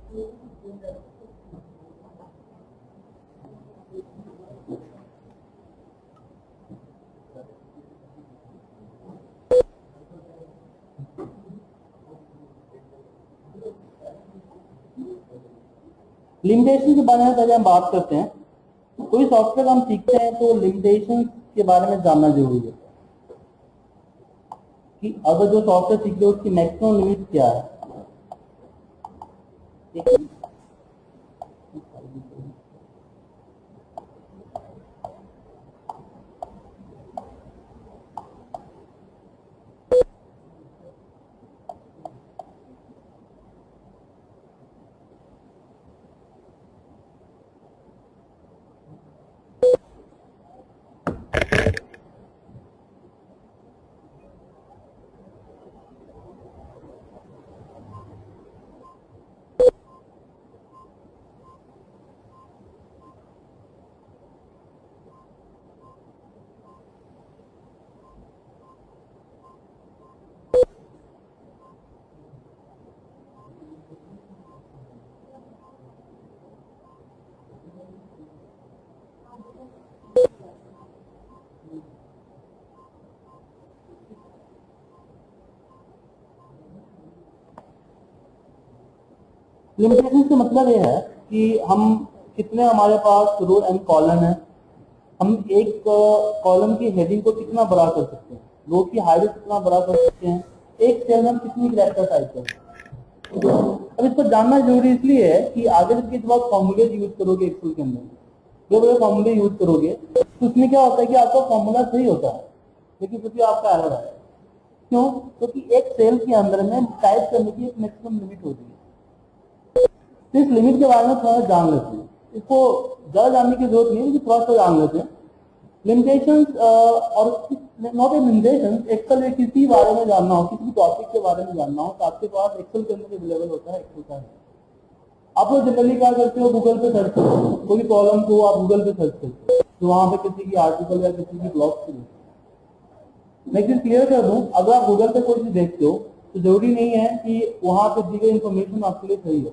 Limitation के बारे में पहले हम बात करते हैं। कोई सॉफ्टवेयर हम सीखते हैं तो लिमिटेशन के बारे में जानना जरूरी है कि अगर जो सॉफ्टवेयर सीख रहे हो उसकी मैक्सिमम लिमिट क्या है। लिमिटेशन से मतलब यह है कि हम कितने हमारे पास रो एंड कॉलम है, हम एक कॉलम की हेडिंग को कितना बड़ा कर सकते हैं, रो की हाइट कितना बड़ा कर सकते हैं, एक सेल में हम कितनी कैरेक्टर टाइप कर सकते हैं। अब इसको जानना जरूरी इसलिए है कि आगे चलके जब आप फॉर्मूले यूज करोगे एक्सेल के अंदर, जब आप फॉर्मूले यूज करोगे तो उसमें क्या होता है कि आपका फॉर्मूला सही होता है लेकिन फिर भी आपका एरर आएगा। क्यों? क्योंकि एक सेल के अंदर में टाइप करने की एक मैक्सिमम लिमिट होती है। तो इस लिमिट के बारे में थोड़ा जान लेते हैं। इसको ज्यादा जानने की जरूरत नहीं है लेकिन थोड़ा सा जान लेते हैं। लिमिटेशंस और नॉट ए लिमिटेशंस, एक्सेल में किसी बारे में जानना हो, किसी टॉपिक के बारे में जानना हो तो आपके पास एक्सेल के अंदर अवेलेबल होता है एक्सेल का। आप लोग जनरली क्या करते हो, गूगल पे सर्च करते हो, कोई प्रॉब्लम को आप गूगल पे सर्च करते हो तो वहां पे किसी की आर्टिकल या किसी की ब्लॉग से देखते हो। मैं एक क्लियर कर दूं, अगर आप गूगल पे कोई चीज देखते हो तो जरूरी नहीं है कि वहां पे दी गई इन्फॉर्मेशन आपके लिए सही है,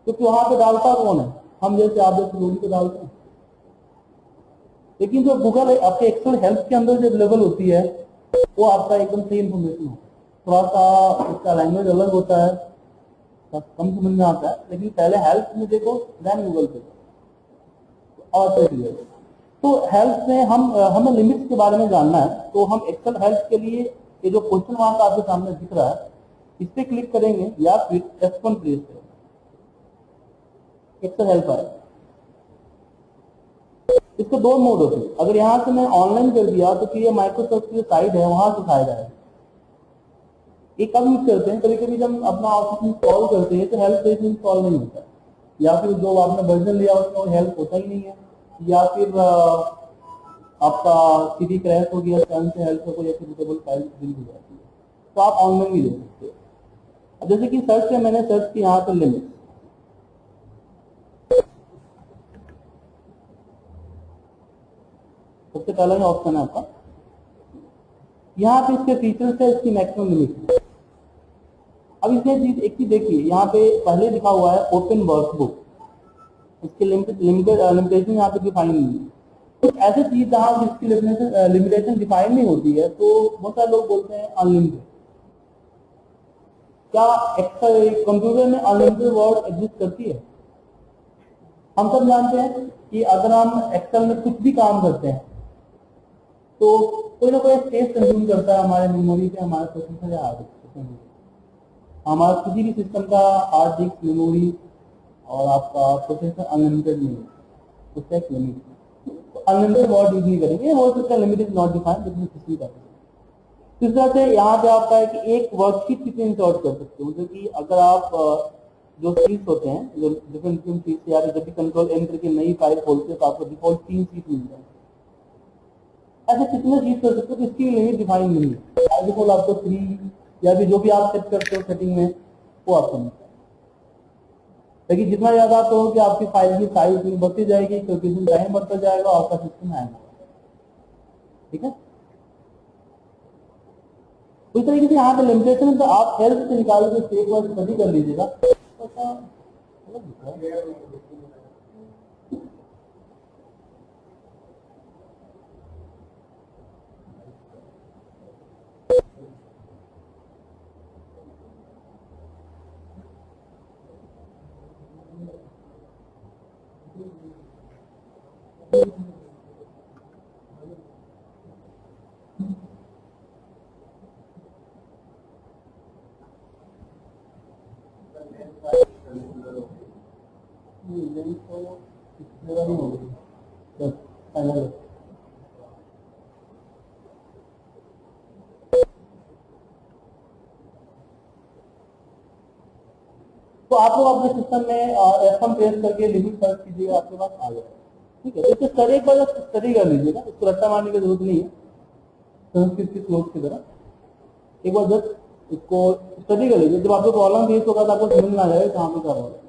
क्योंकि वहां पे डालता कौन है, हम जैसे आप जैसे लोग को डालते हैं। लेकिन जो गूगल आपके एक्सेल हेल्प के अंदर जो अवेलेबल होती है वो आपका एकदम सही इन्फॉर्मेशन है। थोड़ा सा इसका लैंग्वेज अलग होता है, कम समझ में आता है, लेकिन पहले हेल्प में देखो देन गूगल पे और क्लियर। तो हेल्प में हमें लिमिट्स के बारे में जानना है तो हम एक्सेल हेल्प के लिए ये जो क्वेश्चन मार्क आपके सामने दिख रहा है इस पे क्लिक करेंगे या फिर F1 प्रेस करेंगे, एक्सेल हेल्प आएगा। इसके दो मोड होते हैं। अगर यहाँ से मैं ऑनलाइन कर दिया तो फिर ये माइक्रोसॉफ्ट की साइट है वहां सिखाया जाएगा। ये कब यूज करते हैं, कभी कभी जब अपना ऑफिस इंस्टॉल करते हैं तो हेल्प पेज इंस्टॉल नहीं होता है, या फिर जो आपने वर्जन लिया उसमें हेल्प होता ही नहीं है, या फिर आपका सीडी क्रैश हो गया, टर्न से हेल्प कोई एक्सेसिबल फाइल डिलीट हो जाती है, तो आप ऑनलाइन भी ले सकते हो। अब जैसे कि सर्च में मैंने सर्च किया यहाँ पर लिमिट, सबसे पहला ही ऑप्शन है आपका, यहाँ पे इसके फीचर्स है, इसकी मैक्सिमम लिमिट है। अब इसमें चीज एक चीज देखिए, यहाँ पे पहले लिखा हुआ है ओपन वर्कबुक, इसके लिमिटेशन यहाँ पे डिफाइन नहीं है। कुछ ऐसे चीज जहाँ जिसकी लिमिटेशन डिफाइन नहीं होती है तो बहुत सारे लोग बोलते हैं अनलिमिटेड। क्या कंप्यूटर में अनलिमिटेड वर्ड एग्जिस्ट करती है? हम सब जानते हैं कि अगर हम एक्सेल में कुछ भी काम करते हैं तो कोई ना कोई स्पेस कंज्यूम करता है हमारे मेमोरी पे, हमारे प्रोसेसर या हार्ड डिस्क। हमारा किसी भी सिस्टम का हार्ड डिस्क, मेमोरी और आपका प्रोसेसर अनलिमिटेड नहीं है, उसका एक लिमिट है। तो अनलिमिटेड वर्ड यूज नहीं करेंगे, वो उसका लिमिट इज नॉट डिफाइंड, लेकिन कुछ भी कर सकते हैं। इस तरह से यहाँ पे आपका है कि एक वर्कशीट कितनी इंसर्ट कर सकते हो, मतलब कि अगर आप जो शीट्स होते हैं, जो डिफरेंट शीट्स, या जब भी कंट्रोल एन करके नई फाइल खोलते हो तो आपको डिफॉल्ट 3 शीट मिल जाए, ऐसे कितने चीज कर सकते हो, इसकी लिमिट डिफाइन नहीं है। बाय डिफॉल्ट आपको 3 या भी जो भी आप सेट करते हो सेटिंग में वो आपको मिलता है। लेकिन जितना ज्यादा आप कहो कि आपकी फाइल की साइज उतनी बढ़ती जाएगी, क्योंकि टाइम बढ़ता जाएगा और आपका सिस्टम हैंग होगा। ठीक है, उस तरीके से यहाँ पे लिमिटेशन है, तो आप हेल्थ से निकाल के स्टेप वाइज स्टडी कर लीजिएगा। ऐसा अलग दिखा है। तो आप लोग अपने सिस्टम में F1 प्रेस करके लिमिट सर्च कीजिएगा, आपके पास आ जाएगा। ठीक है, इसको स्टडी एक बार स्टडी कर लीजिएगा, इसको रट्टा मारने की जरूरत नहीं है। संस्कृत की क्लोज की तरह एक बार जस्ट इसको स्टडी कर लीजिए, जब आपको प्रॉब्लम फेस होगा तो आपको समझ में आ जाएगा कहाँ पे क्या हो रहा है।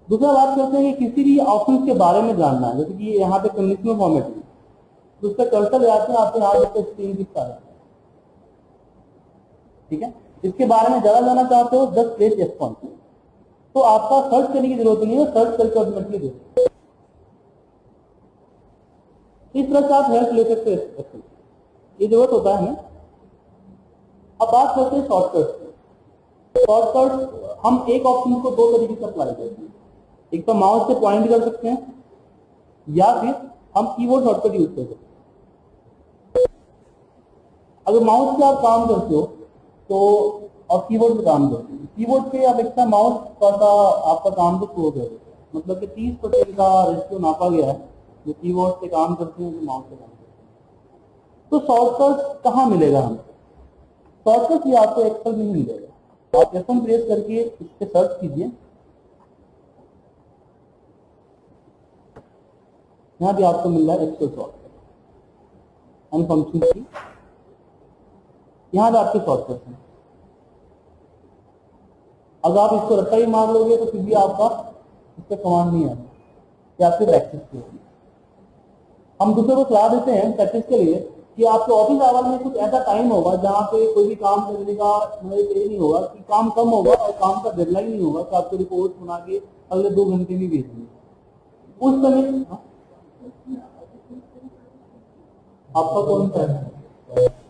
दूसरा बात करते हैं कि किसी भी ऑप्शन के बारे में जानना है, जैसे कि यहाँ पे कंडीशनल फॉर्मेट है, तो उसका कर्सर ले आते हैं, आपके यहाँ पे स्क्रीन दिख पा रहा है। ठीक है, इसके बारे में ज्यादा जानना चाहते हो जस्ट प्रेस F1, तो आपका सर्च करने की जरूरत नहीं है, सर्च करके ऑटोमेटिकली दे इस तरह से आप हेल्प ले सकते हैं, ये जरूरत होता है हमें। अब बात करते हैं शॉर्टकट। शॉर्टकट हम एक ऑप्शन को दो तरीके से अप्लाई करते हैं, एक तो माउस से पॉइंट कर सकते हैं या फिर हम कीबोर्ड शॉर्टकट यूज कर सकते हैं। अगर माउस से आप काम करते हो तो और कीबोर्ड पे काम करते हैं, कीबोर्ड पे अपेक्षा माउस का आपका काम को स्लो कर देता है, मतलब कि 30% का रेशियो नापा गया है जो कीबोर्ड से काम करते हैं जो माउस से काम करते हैं। तो शॉर्टकट कहाँ मिलेगा हमें? शॉर्टकट ये आपको एक्सेल में ही मिलेगा। आप F1 प्रेस करके इस पे सर्च कीजिए, यहाँ भी आपको मिल रहा है एक्सेल शॉर्टकट एंड फंक्शन की, यहाँ पे आपके शॉर्टकट हैं। अगर आप इसको रट्टा ही मार लोगे तो फिर भी आपका इस पर कमांड नहीं आएगा, ये आपकी प्रैक्टिस की होगी। हम दूसरे को सलाह देते हैं प्रैक्टिस के लिए कि आपके ऑफिस आवर में कुछ ऐसा टाइम होगा जहाँ पे कोई भी काम करने का मतलब ये नहीं होगा कि काम कम होगा और काम का डेडलाइन नहीं होगा कि आपको रिपोर्ट बना के अगले 2 घंटे में भेजनी है। उस समय आपका कौन सा है?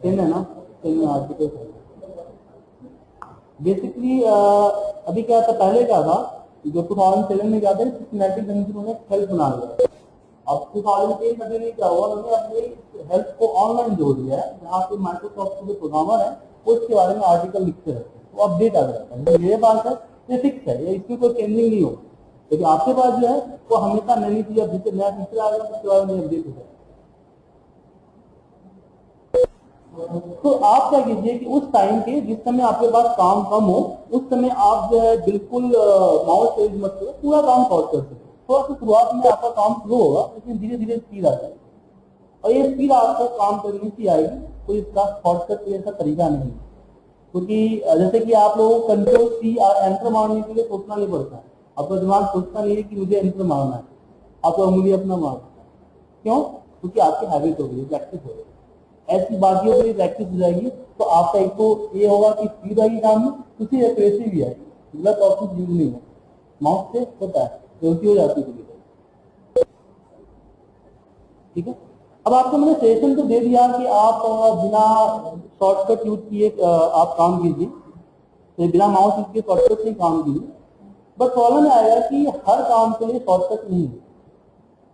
10 है ना, 10 आर्टिकल। बेसिकली अभी क्या था, पहले क्या था जो 2007 में क्या था, सिस्टमैटिक ढंग से उन्होंने हेल्प बना लिया। अब 2010 में क्या हुआ, उन्होंने अपनी हेल्प को ऑनलाइन जोड़ दिया है, जहाँ पे माइक्रोसॉफ्ट के जो प्रोग्रामर है वो इसके बारे में आर्टिकल लिखते रहते हैं, वो अपडेट आता रहता है। तो मेरे पास है, ये फिक्स है, ये इसमें कोई चेंजिंग नहीं होगा। लेकिन आपके पास जो है वो हमेशा नई चीज, नया फीचर आ गया उसके बारे में अपडेट हो जाए। तो आप क्या कीजिए कि उस टाइम के जिस समय आपके पास काम कम हो उस समय आप जो है बिल्कुल माउस से यूज मत करो, पूरा काम सॉल्व कर सकते। थोड़ा सा शुरुआत में आपका काम स्लो होगा लेकिन धीरे धीरे स्पीड आ जाएगी, और ये स्पीड आपको काम करने से आएगी। तो इसका शॉर्टकट ऐसा तरीका नहीं है, क्योंकि जैसे कि आप लोगों को कंट्रोल C और एंटर मारने के लिए सोचना नहीं पड़ता है, आपका दिमाग सोचता नहीं है कि मुझे एंटर मारना है, आपको उंगली अपना मारना है। क्यों? क्योंकि आपकी हैबिट हो गई, प्रैक्टिस हो गई। ऐसी बाकियों के लिए प्रैक्टिस हो जाएगी तो आपका एक तो ये होगा कि स्पीड आएगी काम में, उसी एक्यूरेसी भी आएगी। गलत ऑप्शन यूज नहीं है, माउस से होता है, गलती हो जाती है। ठीक है, अब आपको मैंने सेशन तो दे दिया कि आप बिना शॉर्टकट यूज किए आप काम कीजिए, तो बिना माउस यूज किए शॉर्टकट से ही काम कीजिए। बट प्रॉब्लम आएगा कि हर काम के लिए शॉर्टकट नहीं है।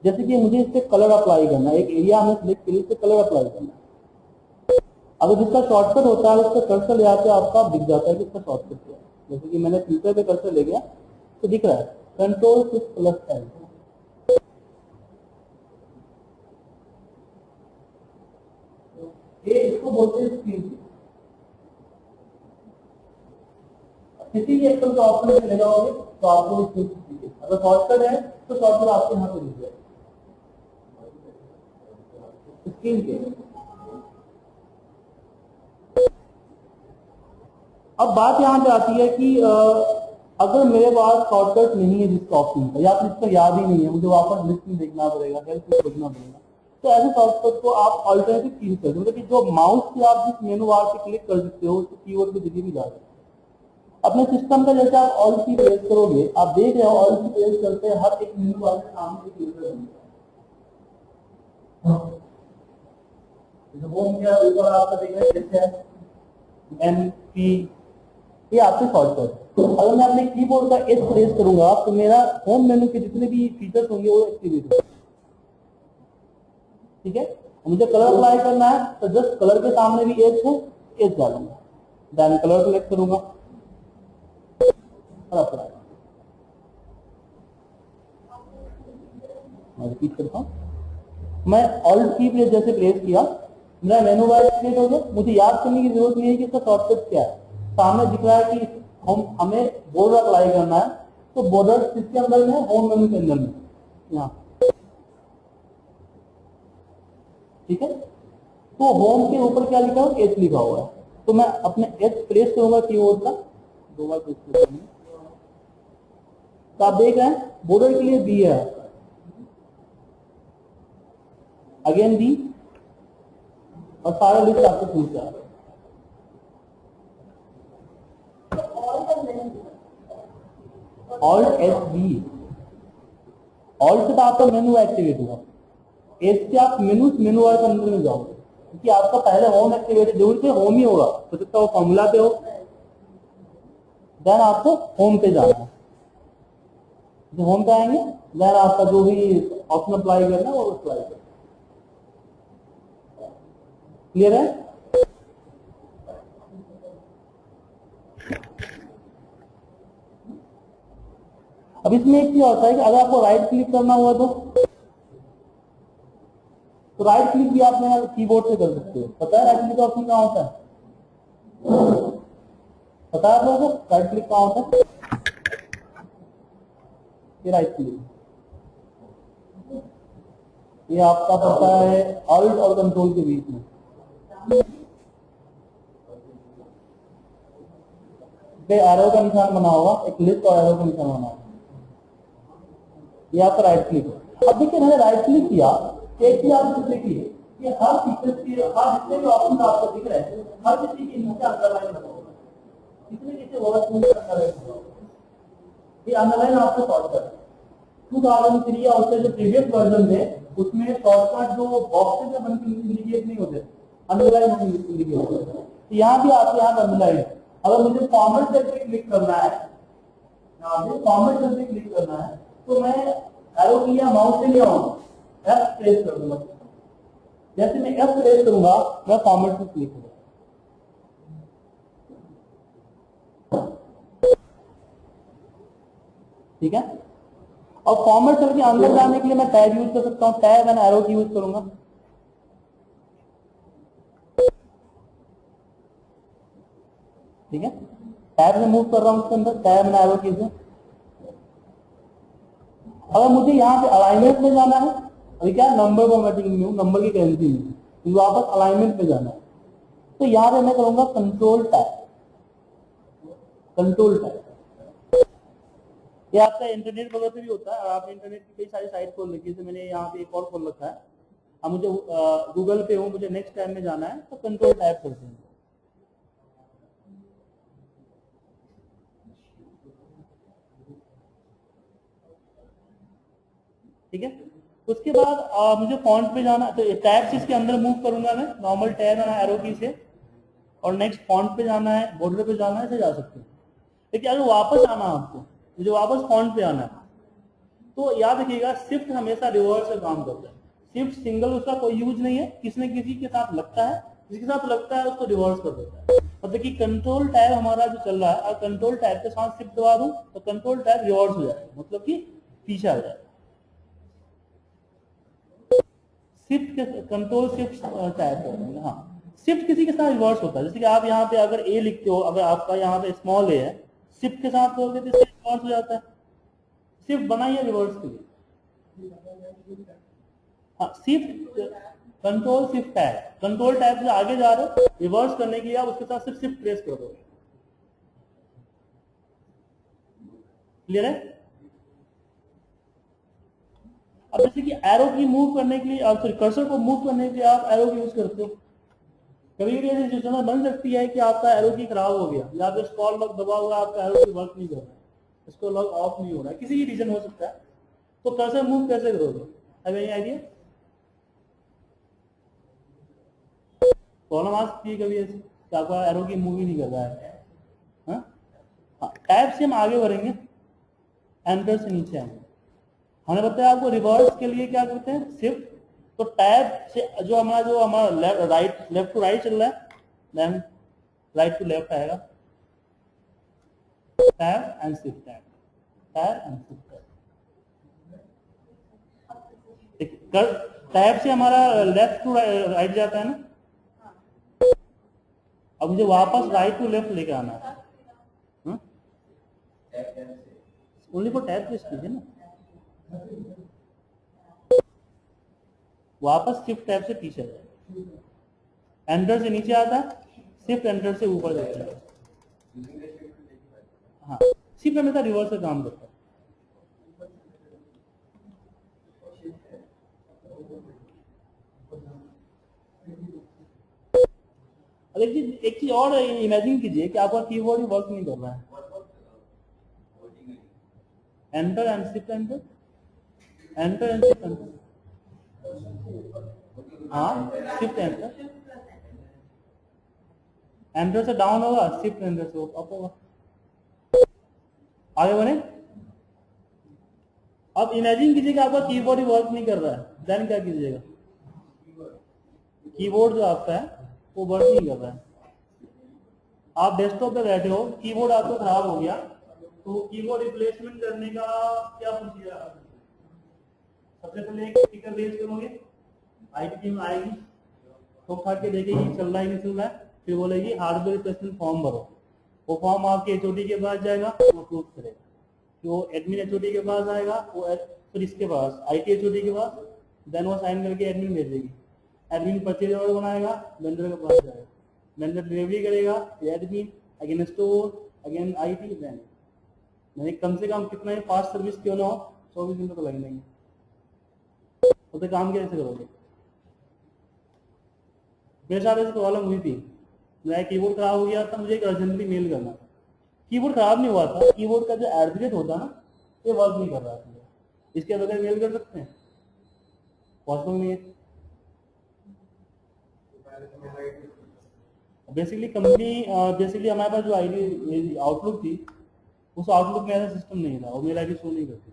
जैसे कि मुझे इस पे कलर अप्लाई करना है, एक एरिया में सिलेक्ट करिए, इस पे कलर अप्लाई करना है। अगर जिसका शॉर्टकट होता है उसका कर्सर ले आते आपका दिख जाता है कि इसका शॉर्टकट क्या है। जैसे कि मैंने फिल्टर पे कर्सर ले गया तो दिख रहा है Ctrl++L। ये इसको बोलते हैं स्क्रीन। किसी भी एक्सेल का ऑप्शन में लगाओगे तो आपको अगर शॉर्टकट है तो शॉर्टकट आपके यहाँ पे दिख जाएगा स्क्रीन के। अब बात यहाँ पे आती है कि अगर मेरे पास शॉर्टकट नहीं है जिसका ऑप्शन का, या फिर इसका याद ही नहीं है, मुझे वापस लिस्ट में देखना पड़ेगा, हेल्प में खोजना पड़ेगा, तो ऐसे शॉर्टकट को आप ऑल्टरनेटिव चीज कर, मतलब कि जो माउस से आप जिस मेनू बार पे क्लिक कर सकते हो उसको कीवर्ड पे जगह भी जा सकते हो। अपने सिस्टम का जैसे आप ऑल की प्रेस करोगे, आप देख रहे हो ऑल की प्रेस करते हैं हर एक मेनू बार के सामने एक यूजर होगा। होम के ऊपर आपका देख रहे हैं जैसे एम पी, ये आपके शॉर्टकट। अगर मैं अपने कीबोर्ड का एस प्रेस करूंगा तो मेरा होम मेनू के जितने भी फीचर्स होंगे वो एक्टिवेट होंगे। ठीक है, मुझे कलर अप्लाई करना है तो जस्ट कलर के सामने भी एस है, एस डालूंगा, देन कलर सेलेक्ट करूंगा और अप्लाई। मैं रिपीट करता हूँ, मैं ऑल्ट की पे जैसे प्रेस किया, मेरा मेनू बार क्रिएट हो गया। मुझे याद करने की जरूरत नहीं है कि इसका शॉर्टकट क्या है, सामने दिख रहा है कि हमें बॉर्डर अप्लाई करना है, तो बॉर्डर किसके अंदर में, होम मेनू के अंदर में, यहाँ। ठीक है, तो होम के ऊपर क्या लिखा हुआ, एच लिखा हुआ है, तो मैं अपने एच प्रेस करूंगा कीबोर्ड का, दो बार प्रेस करूंगा, तो आप देख रहे हैं बॉर्डर के लिए बी है, अगेन बी, और सारा लिस्ट आपको खुल जा रहा है। ऑल्ट एस बी, ऑल्ट से तो आपका मेनू एक्टिवेट हुआ, एस से आप मेनू बार के अंदर में जाओगे, क्योंकि आपका पहले होम एक्टिवेट जरूर से होम ही होगा, तो सकता वो फॉर्मूला पे हो, देन आपको होम पे जाना है। जो होम पे आएंगे देन आपका जो भी ऑप्शन अप्लाई करना है वो अप्लाई करना। क्लियर है? अब इसमें एक चीज होता है कि अगर आपको राइट क्लिक करना हुआ तो राइट क्लिक भी आप यहाँ कीबोर्ड से कर सकते हो। पता है राइट क्लिक का ऑप्शन कहाँ होता है? पता है आप लोगों को राइट क्लिक कहाँ होता है? ये राइट क्लिक, ये आपका पड़ता है ऑल्ट और कंट्रोल के बीच में। एरो का निशान बना होगा, एक लिस्ट और एरो का निशान बना होगा, ये आपका राइट क्लिक है। अब देखिए मैंने राइट क्लिक किया, एक चीज आप देखिए कि हर फीचर की हर जितने भी ऑप्शन आपको दिख रहे हैं हर किसी के नीचे अंडरलाइन लगा होगा, किसी वर्ड में अंडरलाइन लगा होगा, ये अंडरलाइन आपको शॉर्टकट 2003 या उससे जो प्रीवियस वर्जन थे उसमें शॉर्टकट जो बॉक्सेस में बन के इंडिकेट नहीं होते, अंडरलाइन इंडिकेट होते, तो यहाँ भी आपके यहाँ अंडरलाइन है। अगर मुझे फॉर्मेट करके क्लिक करना है, यहाँ पे फॉर्मेट करके क्लिक करना है तो मैं एरो की या माउस से नहीं आऊंगा, एफ प्रेस कर दूंगा। जैसे मैं एफ प्रेस करूंगा मैं फॉर्मेट पे क्लिक करूंगा। ठीक है, और फॉर्मेट सेल के अंदर जाने के लिए मैं टैब यूज कर सकता हूँ, टैब एंड एरो की यूज करूंगा। ठीक है, टैब से मूव कर रहा हूं उसके अंदर, टैब एंड एरो की से। अगर मुझे यहाँ पे अलाइनमेंट में जाना है, अभी क्या नंबर फॉर्मेटिंग में हूँ, नंबर की करेंसी में वापस अलाइनमेंट में जाना है, तो यहाँ पे मैं करूंगा कंट्रोल टैब, कंट्रोल टैब। ये आपका इंटरनेट वगैरह पे भी होता है, आपने इंटरनेट की कई सारी साइट खोल रखी है, जैसे मैंने यहाँ पे एक और खोल रखा है। अब मुझे गूगल पे हूँ, मुझे नेक्स्ट टाइम में जाना है तो कंट्रोल टैब करते हैं। ठीक है, उसके बाद मुझे फॉन्ट पे जाना, तो टैब से इसके अंदर मूव करूंगा मैं, नॉर्मल टैब है एरो की से, और नेक्स्ट फॉन्ट पे जाना है, बॉर्डर पे जाना है, ऐसे जा सकते हैं। लेकिन अगर वापस आना आपको, मुझे वापस फॉन्ट पे आना है, तो याद रखिएगा शिफ्ट हमेशा रिवर्स से काम करता है। शिफ्ट सिंगल उसका कोई यूज नहीं है, किसी न किसी के साथ लगता है, जिसके साथ लगता है उसको रिवर्स कर देता है। और देखिए कंट्रोल टैब हमारा जो चल रहा है, अगर कंट्रोल टैब के साथ शिफ्ट दबा दूं तो कंट्रोल टैब रिवर्स हो जाएगा, मतलब कि पीछे आ जाएगा। शिफ्ट के कंट्रोल शिफ्ट टैब करेंगे, हाँ शिफ्ट किसी के साथ रिवर्स होता है। जैसे कि आप यहाँ पे अगर ए लिखते हो, अगर आपका यहाँ पे स्मॉल ए है, शिफ्ट के साथ करोगे तो इससे रिवर्स हो जाता है। शिफ्ट बनाइए रिवर्स के लिए, हाँ shift control shift tab, control tab से आगे जा रहे हो, रिवर्स करने के लिए आप उसके साथ सिर्फ शिफ्ट प्रेस कर दो। क्लियर है? अब जैसे कि एरो की मूव करने के लिए, सॉरी कर्सर को मूव करने के लिए आप एरो की यूज करते हो। कभी कभी ऐसी सिचुएशन बन सकती है कि आपका एरो की खराब हो गया, या फिर स्क्रॉल लॉक दबा हुआ, आपका एरो की वर्क नहीं कर रहा है, इसको लॉक ऑफ नहीं हो रहा है, किसी भी रीजन हो सकता है, तो कर्सर मूव कैसे करोगे? Have any idea? प्रॉब्लम आ सकती है कभी ऐसी कि आपका एरो की मूव ही नहीं कर रहा है। टैब से हम आगे बढ़ेंगे, एंटर से नीचे आएंगे। हमने बताया आपको रिवर्स के लिए क्या करते हैं, शिफ्ट। तो टैब से जो हमारा लेफ्ट टू राइट चल रहा है, देन राइट टू लेफ्ट आएगा, tab and shift, tab and shift. Tab से हमारा लेफ्ट टू राइट जाता है ना, अब मुझे वापस राइट टू लेफ्ट लेके आना है। ओनली फॉर टैब प्रेस कीजिए ना, वापस शिफ्ट टैब से पीछे जाए, एंटर से नीचे आता है, शिफ्ट एंटर से ऊपर जाता है। हाँ, शिफ्ट हमेशा रिवर्स से काम करता है। एक चीज और इमेजिन कीजिए कि आपका कीबोर्ड ही वर्क नहीं कर रहा है, enter and shift enter, enter and shift enter, हाँ शिफ्ट एंटर, एंटर से डाउन होगा, शिफ्ट एंटर से अप होगा, आगे बढ़े। अब इमेजिन कीजिए कि आपका कीबोर्ड ही वर्क नहीं कर रहा है, देन क्या कीजिएगा? कीबोर्ड जो आपका है वो वर्क नहीं कर रहा है, आप डेस्कटॉप पे बैठे हो, कीबोर्ड आपको खराब हो गया, तो कीबोर्ड रिप्लेसमेंट करने का क्या प्रोसीजर है? सबसे पहले एक स्टिकर रेज करोगे, आईटी टीम आएगी, तो खा के देखेगी चल रहा है नहीं चल रहा है, फिर बोलेगी हार्डवेयर रिप्लेसमेंट फॉर्म भरो, वो फॉर्म आपके एचओडी के पास जाएगा, वो अप्रूव करेगा, वो एडमिन एचओडी के पास आएगा, वो फिर इसके पास आईटी एचओडी के पास, देन वो साइन करके एडमिन भेजेगी, एडमिन परचेज ऑर्डर बनाएगा, वेंडर के पास जाएगा, वेंडर डिलीवरी करेगा, admin again store, again IT, then मैंने कम से कम कितना ही फास्ट सर्विस क्यों ना हो, 24 दिन तो लग जाएंगे, तो काम कैसे करोगे? मेरे साथ ऐसी प्रॉब्लम हुई थी, मेरा कीबोर्ड खराब हो गया था, मुझे एक अर्जेंटली मेल करना था, कीबोर्ड खराब नहीं हुआ था, कीबोर्ड का जो एड्रेस होता ना ये वर्क नहीं कर रहा था, इसके बगैर मेल कर सकते हैं? पॉसिबल नहीं है। बेसिकली बेसिकली हमारे पास जो आईडी आउटलुक थी, उस आउटलुक में ऐसा सिस्टम नहीं था, और मेल आईडी शो नहीं करती थी,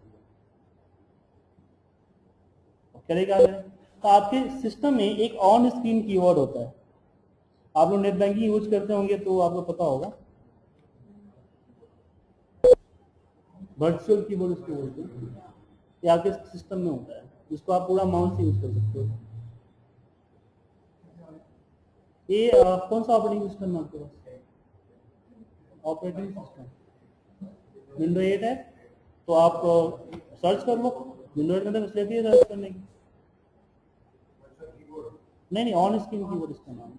करेगा तो आपके सिस्टम में एक ऑन स्क्रीन कीवर्ड होता है, आप लोग नेट बैंकिंग यूज करते होंगे तो आपको पता होगा, वर्चुअल कीबोर्ड इसको बोलते हैं, ये आपके सिस्टम में होता है, जिसको आप पूरा माउस से यूज कर सकते हो। ये कौन सा ऑपरेटिंग सिस्टम है आपके पास? ऑपरेटिंग सिस्टम विंडो 8 है, तो आप सर्च कर लो, विंडो 8 में तो फैसिलिटी है सर्च करने की। नहीं ऑन स्क्रीन कीबोर्ड इसका नाम।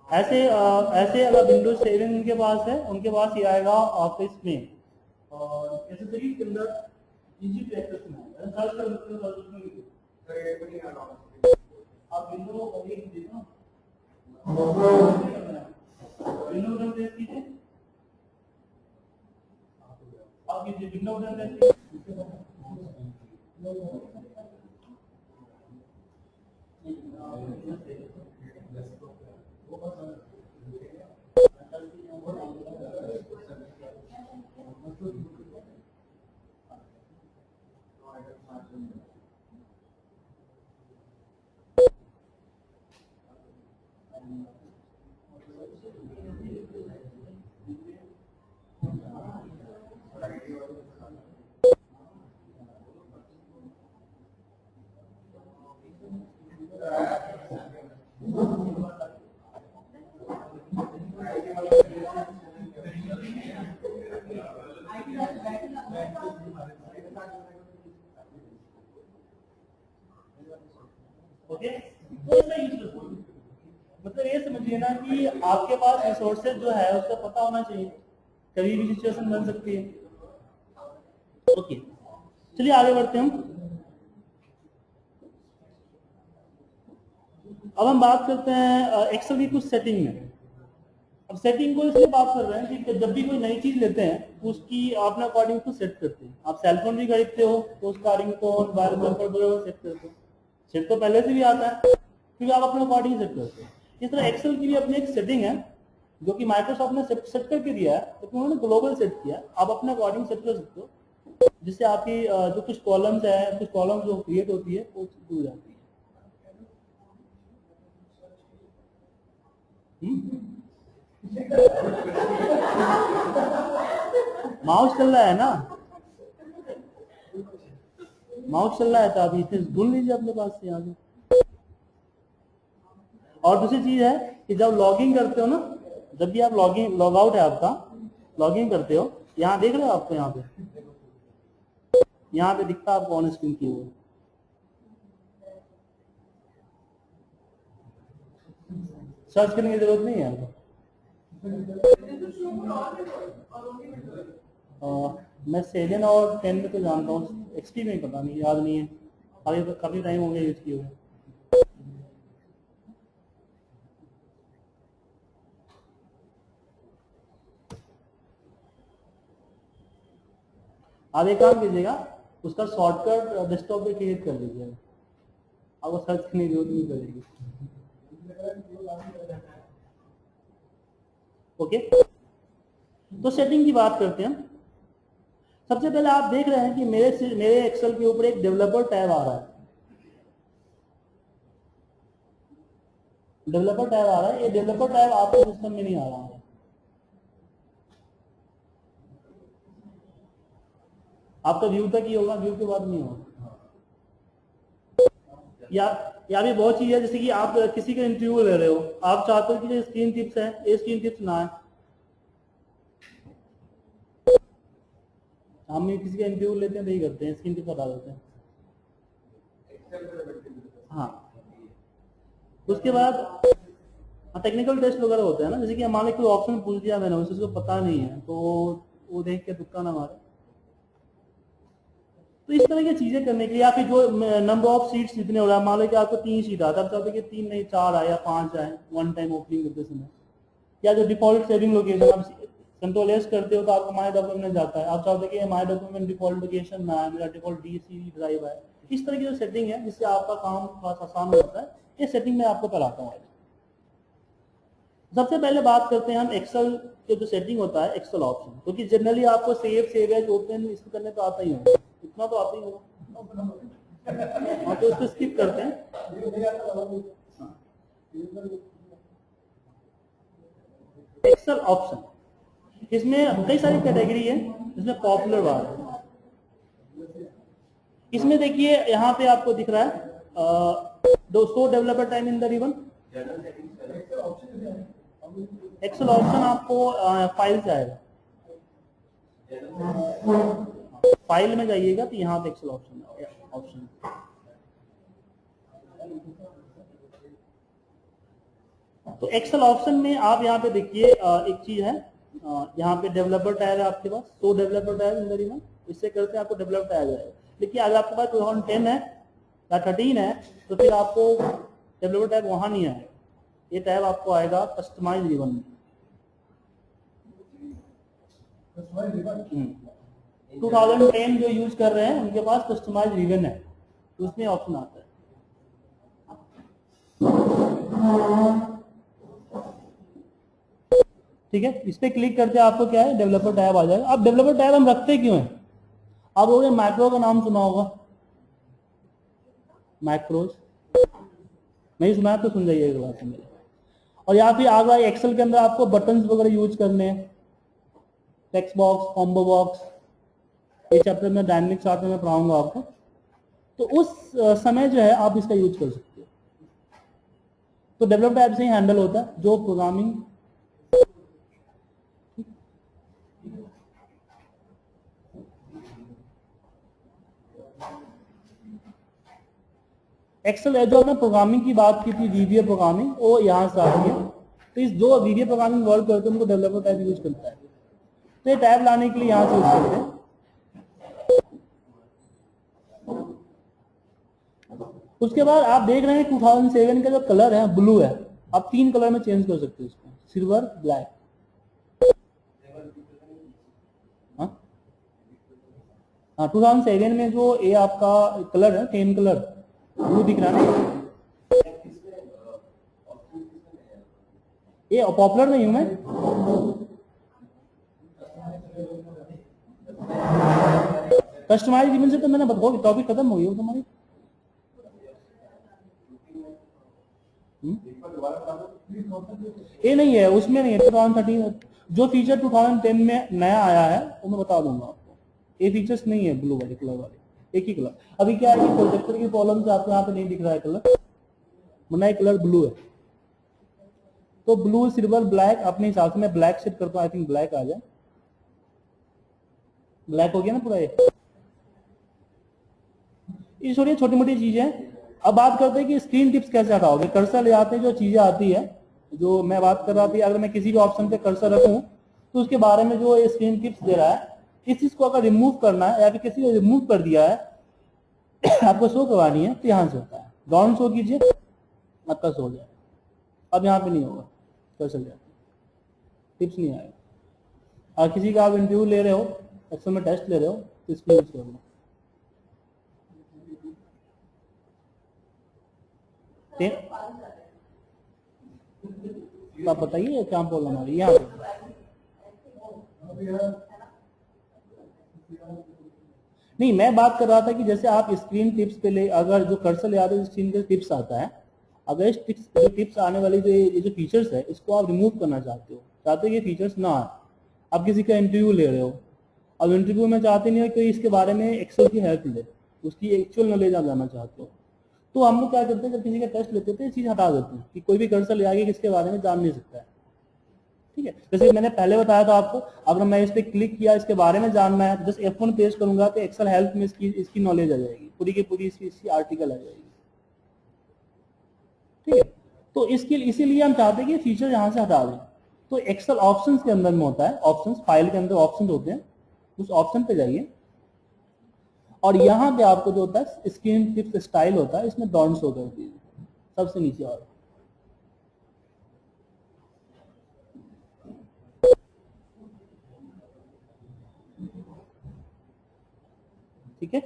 ऐसे अगर विंडोज 7 उनके पास है, उनके पास ये आएगा ऑफिस में, और एसेसरीज के अंदर इजी टू एक्सेस में है, सर्च कर सकते हो, सर्च में आप विंडो एक देखो, विंडो डन प्रेस कीजिए, आप कीजिए विंडो डन प्रेस कीजिए, ओके। तो इसका यूज मतलब ये समझिए ना कि आपके पास रिसोर्सेज जो है उसका पता होना चाहिए, कभी भी सिचुएशन बन सकती है। ओके, चलिए आगे बढ़ते हैं हम। अब हम बात करते हैं एक्सेल की कुछ सेटिंग में। अब सेटिंग को इसलिए बात कर रहे हैं कि जब भी कोई नई चीज लेते हैं तो उसकी अपने अकॉर्डिंग को सेट करते हैं। आप सेलफोन भी खरीदते हो तो उसका रिंगटोन वायर बफर सेट करते हो। सेट तो पहले से भी आता है क्योंकि आप अपने अकॉर्डिंग सेट करते हो। इस तरह एक्सेल की भी अपनी एक सेटिंग है जो कि माइक्रोसॉफ्ट ने सेट करके दिया है, तो उन्होंने ग्लोबल सेट किया। आप अपने अकॉर्डिंग सेट कर सकते हो जिससे आपकी जो कुछ कॉलम्स है, कुछ कॉलम्स जो क्रिएट होती है वो हो जाती है। माउस चल रहा है ना, माउस चल रहा है तो आप इसे ढूंढ लीजिए अपने पास से यहाँ से। और दूसरी चीज है कि जब लॉगिंग करते हो ना, जब भी आप लॉग आउट है आपका, लॉगिंग करते हो, यहाँ देख रहे हो आपको, यहाँ पे दिखता है आपको ऑन स्क्रीन की वो सर्च करने की जरूरत नहीं है आपको। मैं 7 और 10 में तो जानता हूँ, XP में पता नहीं, याद नहीं है, आगे काफी टाइम हो गया यूज किए हुए। आप एक काम कीजिएगा, उसका शॉर्टकट डेस्कटॉप पे क्रिएट कर लीजिएगा, आपको सर्च करने की जरूरत नहीं पड़ेगी। ओके, तो सेटिंग की बात करते हैं। सबसे पहले आप देख रहे हैं कि मेरे एक्सेल के ऊपर एक डेवलपर टैब आ रहा है। डेवलपर टैब आ रहा है, ये डेवलपर टैब आपके सिस्टम में नहीं आ रहा है। आपका व्यू तक ही होगा, व्यू के बाद नहीं होगा। या भी बहुत चीज है, जैसे कि आप किसी का इंटरव्यू ले रहे हो, आप चाहते हो कि जो स्क्रीन टिप्स है ये स्क्रीन टिप्स ना है। हम किसी का इंटरव्यू लेते हैं तो यही करते हैं, स्क्रीन टिप बता देते हैं। हाँ, उसके बाद टेक्निकल टेस्ट वगैरह होते हैं ना, जैसे कि हमारे कोई ऑप्शन पूछ दिया मैंने, उसको पता नहीं है तो वो देख के तुक्का ना मारे। तो इस तरह की चीजें करने के लिए, या फिर जो नंबर ऑफ सीट्स जितने हो रहा है, मान लो कि आपको 3 सीट आता है, चाहते कि 3 नहीं 4 आए या 5 आए वन टाइम ओपनिंग करते समय। या जो डिफॉल्ट सेविंग लोकेशन आप कंट्रोल एस करते हो तो आपको माई डॉक्यूमेंट जाता है, आप चाहते कि माई डॉक्यूमेंट डिफॉल्ट लोकेशन ना है, मेरा डिफॉल्ट डीसी ड्राइव है। इस तरह की जो सेटिंग है जिससे आपका काम थोड़ा आसान हो जाता है, ये सेटिंग मैं आपको कराता हूँ। सबसे पहले बात करते हैं हम एक्सेल के जो सेटिंग होता है एक्सेल ऑप्शन, क्योंकि जनरली आपको सेव एज ओपन इसको करने तो आता ही होगा, इतना तो आता ही होगा। तो उसको स्किप करते हैं। एक्सेल ऑप्शन, इसमें कई सारी कैटेगरी है, इसमें पॉपुलर वाला है। इसमें देखिए यहाँ पे आपको दिख रहा है दोस्तों developer time in the ribbon. Excel option आपको फाइल से आएगा, फाइल में जाइएगा तो यहाँ पे एक्सेल ऑप्शन। तो एक्सेल ऑप्शन में आप यहाँ पे देखिए एक चीज है, यहाँ पे डेवलपर टैब है आपके पास, तो developer tab in the ribbon, इससे करते आपको डेवलपर टैब है। देखिए अगर आपके पास 2010 है या 13 है तो फिर आपको डेवलपर टैब वहां नहीं आएगा, ये टैब आपको आएगा कस्टमाइज रिबन में। 2010 जो यूज कर रहे हैं उनके पास कस्टमाइज रिबन है, तो उसमें ऑप्शन आता है। ठीक है, इस पे क्लिक करते आपको क्या है, डेवलपर टैब आ जाएगा। अब डेवलपर टैब हम रखते क्यों है? आप लोगों ने मैक्रो का नाम सुना होगा, मैक्रोज नहीं सुना है तो सुन जाइए एक बार मेरे। और यहाँ पे आ गया एक्सेल के अंदर आपको बटन्स वगैरह यूज करने हैं, टेक्स्ट बॉक्स, कॉम्बो बॉक्स, ये चैप्टर में डायनेमिक चार्ट में पढ़ाऊंगा आपको, तो उस समय जो है आप इसका यूज कर सकते हो। तो डेवलपर टैब से ही हैंडल होता है जो प्रोग्रामिंग। एक्सेल जो हमने प्रोग्रामिंग की बात की थी, वीवीए प्रोग्रामिंग, वो यहाँ से आती है। तो इस जो वीवीए प्रोग्रामिंग वर्क करते हैं उनको डेवलपर टैब यूज करता है। तो ये टैब लाने के लिए यहाँ से यूज करते हैं। उसके बाद आप देख रहे हैं 2007 का जो कलर है ब्लू है, आप 3 कलर में चेंज कर सकते हो इसको, सिल्वर, ब्लैक। हाँ 2007 में जो ये आपका कलर है, सेम कलर ब्लू दिख रहा है ना, ये पॉपुलर नहीं हूं मैं। कस्टमाइज इमेज से तो मैंने बताओ, टॉपिक खत्म हो गई वो तुम्हारी। ये नहीं है, उसमें नहीं है। 2013 जो फीचर 2010 में नया आया है वो मैं बता दूंगा आपको। ये फीचर्स नहीं है ब्लू वाले कलर वाले, एक ही कलर। अभी क्या है कि प्रोजेक्टर की प्रॉब्लम से आपको यहाँ पे नहीं दिख रहा है कलर, वरना कलर ब्लू है। तो ब्लू, सिल्वर, ब्लैक अपने हिसाब से मैं ब्लैक सेट करता हूँ, आई थिंक ब्लैक आ जाए। ब्लैक हो गया ना पूरा ये छोटी छोटी मोटी चीजें हैं। अब बात करते हैं कि स्क्रीन टिप्स कैसे हटाओगे। कर्सर ले आते हैं, जो चीजें आती है, जो मैं बात कर रहा थी, अगर मैं किसी भी ऑप्शन पे कर्सर रखूं तो उसके बारे में जो स्क्रीन टिप्स दे रहा है, इस चीज को अगर रिमूव करना है या फिर किसी को रिमूव कर दिया है आपको शो करवानी है तो यहाँ से होता है, डाउन शो कीजिए, आपका शो हो जाएगा। अब यहाँ पे नहीं होगा, कर्सर जाए टिप्स नहीं आएगा। और किसी का आप इंटरव्यू ले रहे हो, एक्सेल में टेस्ट ले रहे हो तो इसको यूज कर लो। आप बताइए क्या प्रॉब्लम आ रही है यहाँ पे। नहीं, मैं बात कर रहा था कि जैसे आप स्क्रीन टिप्स पे ले, अगर जो कर्सर ले आते हैं स्क्रीन पे टिप्स आता है, अगर इस टिप्स आने वाली जो ये जो फीचर्स है इसको आप रिमूव करना चाहते हो, चाहते हो ये फीचर्स ना आए। आप किसी का इंटरव्यू ले रहे हो, अब इंटरव्यू में चाहते नहीं हो कि इसके बारे में एक्सेल की हेल्प ले, उसकी एक्चुअल नॉलेज आप जानना चाहते हो, तो हम लोग क्या करते हैं, जब किसी का टेस्ट लेते हैं तो ये चीज हटा देते हैं कि कोई भी कर्सर ले आगे किसके बारे में जान नहीं सकता है। ठीक है, जैसे मैंने पहले बताया था आपको, अगर मैं इस पर क्लिक किया, इसके बारे में जानना है, जस्ट F1 पेश करूंगा तो एक्सेल हेल्प में इसकी नॉलेज आ जाएगी, पूरी की पूरी इसकी आर्टिकल आ जाएगी। ठीक है, तो इसीलिए हम चाहते हैं कि फीचर यहां से हटा दें। तो एक्सेल ऑप्शंस के अंदर में होता है, ऑप्शंस, फाइल के अंदर ऑप्शंस होते हैं, उस ऑप्शन पे जाइए और यहाँ पे आपको जो होता है स्क्रीन टिप्स स्टाइल होता है, इसमें डॉन शो कर दीजिए सबसे नीचे। और ठीक है,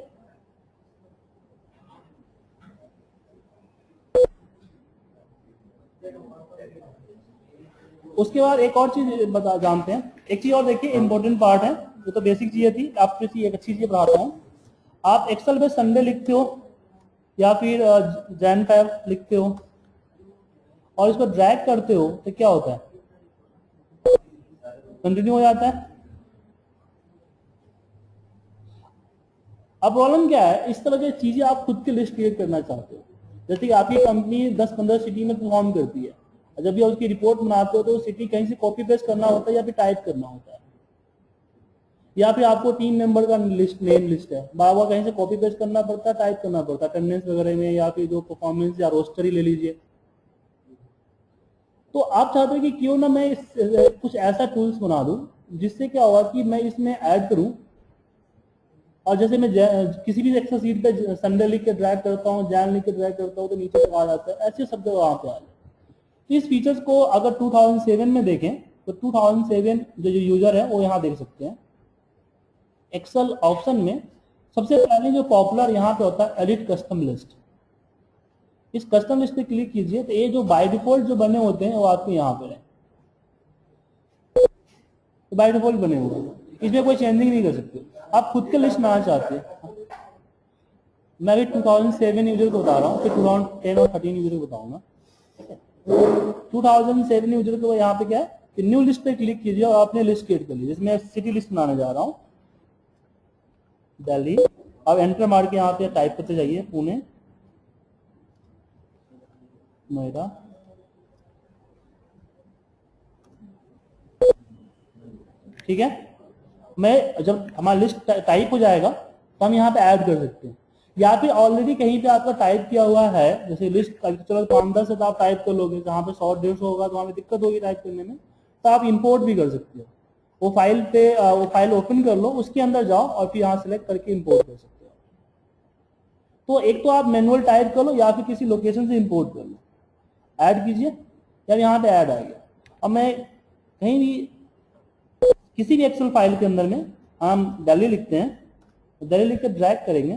उसके बाद एक और चीज बता जानते हैं, एक चीज और देखिए, इंपॉर्टेंट पार्ट है, वो तो बेसिक चीजें थी, आपको एक अच्छी चीज पढ़ाता हूँ। आप एक्सेल में संडे लिखते हो या फिर जैन 5 लिखते हो और इसको ड्रैग करते हो तो क्या होता है, कंटिन्यू हो जाता है। अब प्रॉब्लम क्या है, इस तरह की चीजें आप खुद की लिस्ट क्रिएट करना चाहते हो, जैसे कि आपकी कंपनी 10-15 सिटी में परफॉर्म करती है, जब भी उसकी रिपोर्ट बनाते हो तो सिटी कहीं से कॉपी पेस्ट करना होता है या फिर टाइप करना होता है, या फिर आपको टीम मेंबर का लिस्ट, नेम लिस्ट है, बाबा कहीं से कॉपी पेस्ट करना पड़ता है, टाइप करना पड़ता है अटेंडेंस वगैरह में, या फिर जो परफॉर्मेंस या रोस्टर ही ले लीजिए। तो आप चाहते हो कि क्यों ना मैं कुछ ऐसा टूल्स बना दूं जिससे क्या होगा कि मैं इसमें ऐड करूं, और जैसे मैं किसी भी एक्सेल शीट पे संडे लिख के ड्रैग करता हूँ, जैन लिख के ड्रैग करता हूँ तो नीचे तक आ जाता है, ऐसे शब्द वहां पे आ जाए। तो इस फीचर्स को अगर 2007 में देखें तो 2007 जो यूजर है वो यहाँ देख सकते हैं। एक्सेल ऑप्शन में सबसे पहले जो पॉपुलर यहाँ पे होता है एडिट कस्टम लिस्ट, इस कस्टम लिस्ट पे क्लिक कीजिए तो ये जो बाय डिफॉल्ट जो बने होते हैं वो आपको यहाँ पे है, तो बाय डिफॉल्ट बने हुए हैं, इसमें कोई चेंजिंग नहीं कर सकते। आप खुद के लिस्ट बनाना चाहते हैं, मैं भी 2007 यूजर को बता रहा हूँ, फिर 2010 और 13 यूजर को बताऊंगा। 2007 यूजर को यहाँ पे क्या है कि न्यू लिस्ट पे क्लिक कीजिए और आपने लिस्ट क्रिएट कर ली, जिसमें सिटी लिस्ट बनाने जा रहा हूँ, दिल्ली। अब एंटर मार के यहाँ पे टाइप करते जाइए, पुणे, नोएडा, ठीक है। मैं जब हमारा लिस्ट टाइप हो जाएगा तो हम यहाँ पे ऐड कर सकते हैं, या फिर ऑलरेडी कहीं पे आपका टाइप किया हुआ है, जैसे लिस्ट चलो 5-10 है तो आप टाइप कर लोगे, जहाँ पे 100-150 होगा तो वहाँ पे दिक्कत होगी टाइप करने में, तो आप इंपोर्ट भी कर सकते हो। वो फाइल ओपन कर लो, उसके अंदर जाओ और फिर यहाँ सेलेक्ट करके इंपोर्ट कर सकते हो। तो एक तो आप मैनुअल टाइप कर लो या फिर किसी लोकेशन से इंपोर्ट कर लो, ऐड कीजिए, यार यहाँ पे ऐड आ गया। अब मैं कहीं भी किसी भी एक्सेल फाइल के अंदर में हम दिल्ली लिखते हैं, तो दिल्ली लिख के ड्रैग करेंगे,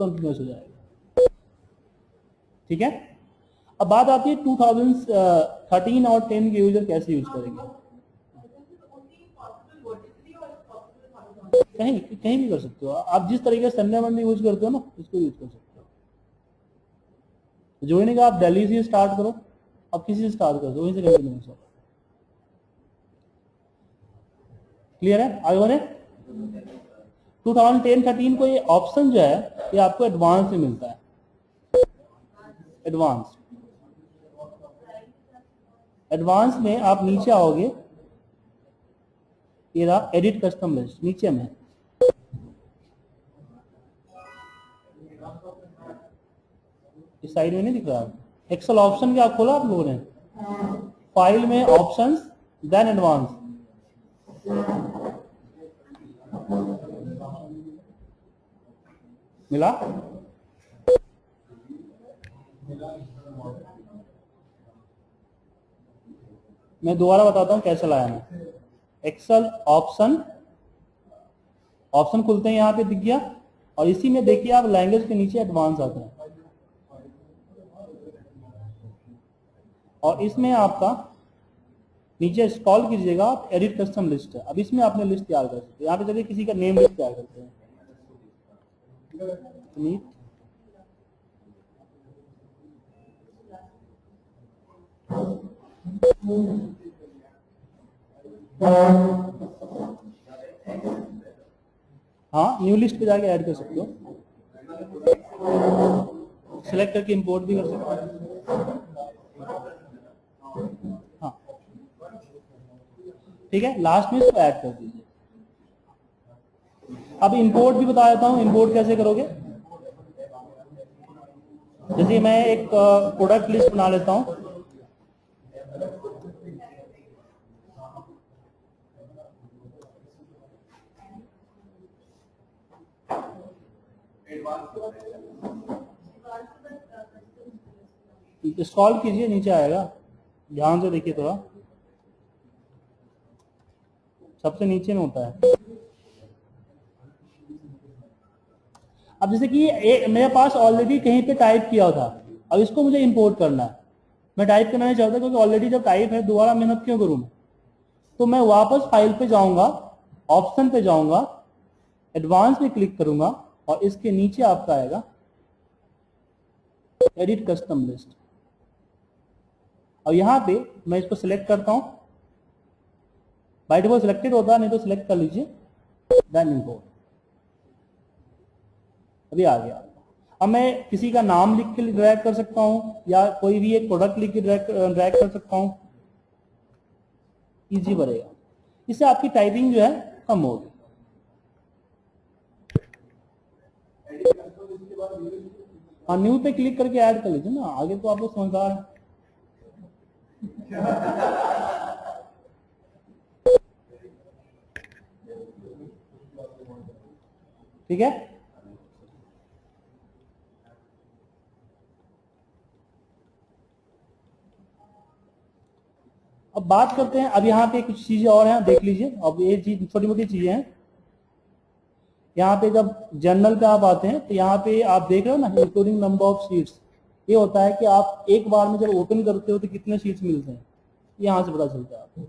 कंटिन्यूस हो जाएगा। ठीक है, अब बात आती है 2013 और 10 के यूजर कैसे यूज करेंगे। कहीं कहीं भी कर सकते हो आप, जिस तरीके से संडे मंडे यूज करते हो ना, इसको यूज कर सकते हो। जो नहीं कहा आप दिल्ली से स्टार्ट करो, अब किसी से स्टार्ट कर दो, वहीं से कंटिन्यू हो। क्लियर है, आगे बढ़े। 2010-13 को ये ऑप्शन जो है ये आपको एडवांस में मिलता है, एडवांस में आप नीचे आओगे, ये रहा एडिट कस्टम लिस्ट नीचे में, इस साइड में नहीं दिख रहा। एक्सेल ऑप्शन क्या खोला आप लोगों ने, फाइल में ऑप्शंस, देन एडवांस, मिला। मैं दोबारा बताता हूं कैसे लाया मैं। एक्सेल ऑप्शन, ऑप्शन खुलते हैं, यहां पे दिख गया, और इसी में देखिए आप लैंग्वेज के नीचे एडवांस आते हैं, और इसमें आपका नीचे स्क्रॉल कीजिएगा आप, एडिट कस्टम लिस्ट है। अब इसमें आपने लिस्ट तैयार कर सकते हैं, यहाँ पे चलिए किसी का नेम लिस्ट तैयार करते हैं। हाँ, न्यू लिस्ट पे जाके ऐड कर सकते हो, सिलेक्ट करके इंपोर्ट भी कर सकते हो। हाँ ठीक है, लास्ट में इसको ऐड कर दीजिए। अब इंपोर्ट भी बता देता हूं, इंपोर्ट कैसे करोगे। जैसे मैं एक प्रोडक्ट लिस्ट बना लेता हूं, स्क्रॉल कीजिए, नीचे आएगा, ध्यान से देखिए थोड़ा, सबसे नीचे में होता है। अब जैसे कि मेरे पास ऑलरेडी कहीं पे टाइप किया था, अब इसको मुझे इंपोर्ट करना है, मैं टाइप करना नहीं चाहता क्योंकि ऑलरेडी जब टाइप है दोबारा मेहनत क्यों करूं मैं। तो मैं वापस फाइल पे जाऊंगा, ऑप्शन पे जाऊंगा, एडवांस पे क्लिक करूंगा, और इसके नीचे आपका आएगा एडिट कस्टम लिस्ट, और यहां पे मैं इसको सिलेक्ट करता हूं, बाय डिफॉल्ट सिलेक्टेड होता है, नहीं तो सिलेक्ट कर लीजिए, देन इंपोर्ट। अभी आ गया। अब मैं किसी का नाम लिख के ड्रैग कर सकता हूं, या कोई भी एक प्रोडक्ट लिख के ड्रैग कर सकता हूं, इजी बढ़ेगा, इससे आपकी टाइपिंग जो है कम होगी। हाँ, न्यू पे क्लिक करके ऐड कर लीजिए ना, आगे तो आप लोग समझदार हैं। ठीक है, अब बात करते हैं, अब यहाँ पे कुछ चीजें और हैं, देख लीजिए। अब ये चीज छोटी मोटी चीजें हैं, यहाँ पे जब जर्नल पे आप आते हैं तो यहाँ पे आप देख रहे हो ना, इंक्लूडिंग नंबर ऑफ शीट्स, ये होता है कि आप एक बार में जब ओपन करते हो तो कितने शीट्स मिलते हैं, यहाँ से पता चलता है आपको।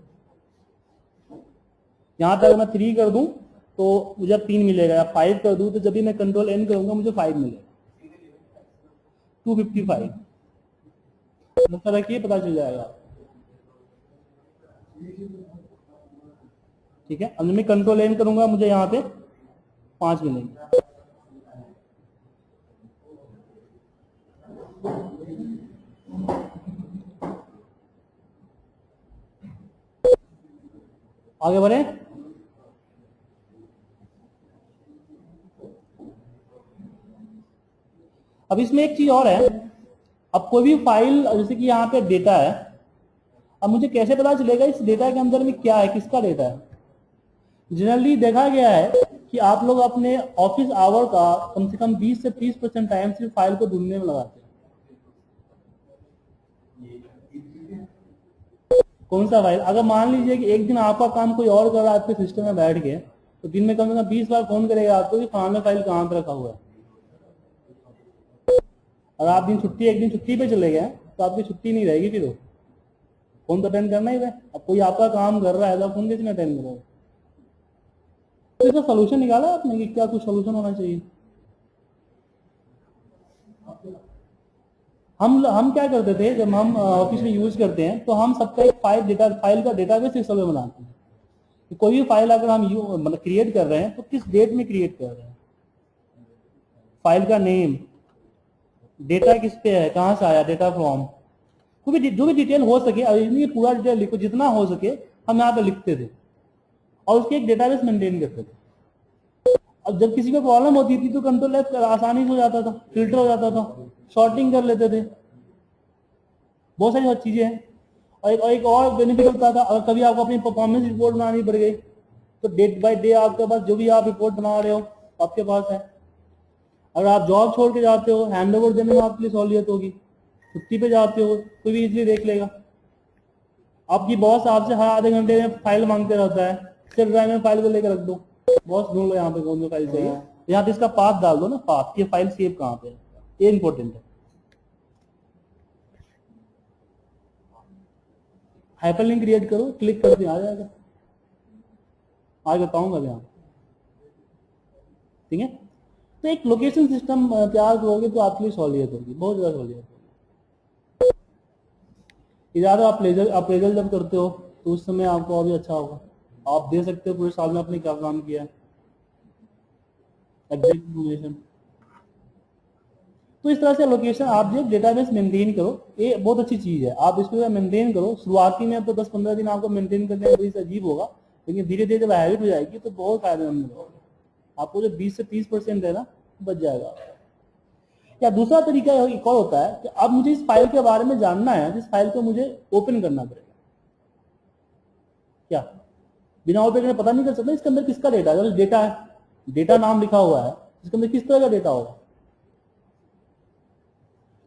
यहाँ पे अगर मैं 3 कर दूं तो मुझे 3 मिलेगा, या 5 कर दूं तो जब भी मैं कंट्रोल N करूंगा मुझे 5 मिलेगा, 255। मतलब रखिए, पता चल जाएगा। ठीक है, अब मैं कंट्रोल N करूंगा मुझे यहाँ पे 5 मिलेंगे। आगे बढ़े। अब इसमें एक चीज और है, अब कोई भी फाइल, जैसे कि यहाँ पे डेटा है, अब मुझे कैसे पता चलेगा इस डेटा के अंदर में क्या है, किसका डेटा है। जनरली देखा गया है कि आप लोग अपने ऑफिस आवर का कम से कम 20 से 30% टाइम सिर्फ फाइल को ढूंढने में लगाते हैं। कौन सा फाइल? अगर मान लीजिए कि एक दिन आपका काम कोई और कर रहा है आपके सिस्टम में बैठ के, तो दिन में कम से कम 20 बार फोन करेगा आपको कि फलाना फाइल कहाँ पे रखा हुआ है। और आप एक दिन छुट्टी पे चले गए तो आपकी छुट्टी नहीं रहेगी, फिर वो फोन तो अटेंड करना ही है। अब कोई आपका काम कर रहा है तो फोन कैसे अटेंड करोगे? तो इसका सोल्यूशन निकाला आपने कि क्या कुछ सोल्यूशन होना चाहिए? हम क्या करते थे जब हम ऑफिस में यूज करते हैं, तो हम सबका एक फाइल का डेटाबेस एक्सेल में बनाते हैं कि कोई भी फाइल अगर हम मतलब क्रिएट कर रहे हैं तो किस डेट में क्रिएट कर रहे हैं, फाइल का नेम, डेटा किस पे है, कहाँ से आया, डेटा फ्रॉम, क्योंकि जो भी डिटेल हो सके, ये पूरा डिटेल लिखो जितना हो सके, हम यहाँ पे लिखते थे और उसके एक डेटाबेस मेंटेन करते थे। अब जब किसी को प्रॉब्लम होती थी तो कंट्रोल एफ आसानी से हो जाता था, फिल्टर हो जाता था, शॉर्टिंग कर लेते थे, बहुत सारी चीजें हैं। और एक और बेनिफिट होता था, अगर कभी आपको अपनी परफॉर्मेंस रिपोर्ट बनानी पड़ गई तो डेट बाय डे आपके पास जो भी आप रिपोर्ट बना रहे हो आपके पास है। अगर आप जॉब छोड़ के जाते हो, हैंड ओवर देने में आपके लिए सहूलियत होगी। छुट्टी पे जाते हो, कोई भी इजीली देख लेगा। आपकी बॉस आपसे हर आधे घंटे में फाइल मांगते रहता है, सिर्फ ड्राइव में फाइल को लेकर रख दो, बॉस ढूंढ लो यहाँ पे कौन सी फाइल चाहिए, यहाँ पे इसका पाथ डाल दो ना, पाथ, ये फाइल सेव कहाँ पे है, ये इंपॉर्टेंट है। हाइपरलिंक क्रिएट करो, क्लिक कर दिया आ जाएगा, आज बताऊंगा मैं आपको, ठीक है। तो एक लोकेशन सिस्टम तैयार करोगे तो आपके लिए सहूलियत होगी, बहुत ज्यादा सहूलियत होगी। ज्यादा अप्रेजल जब करते हो तो उस समय आपको और भी अच्छा होगा, आप दे सकते हो पूरे साल में आपने क्या काम किया है, एग्जैक्ट इन्फॉर्मेशन। तो इस तरह से लोकेशन आप जो डेटाबेस मेंटेन करो, ये बहुत अच्छी चीज है, आप इसको मेंटेन करो। शुरुआती में तो 10-15 दिन आपको मेंटेन करने में थोड़ी सी अजीब होगा, लेकिन धीरे धीरे जब हैबिट हो जाएगी तो बहुत फायदेमंद होगा। आपको जो 20 से 30% है ना बच जाएगा। या दूसरा तरीका एक और होता है कि अब मुझे इस फाइल के बारे में जानना है, जिस फाइल को मुझे ओपन करना पड़ेगा। क्या बिना ओपन करने पता नहीं कर सकता इसके अंदर किसका डेटा है? डेटा है, डेटा नाम लिखा हुआ है, इसके अंदर किस तरह का डेटा होगा।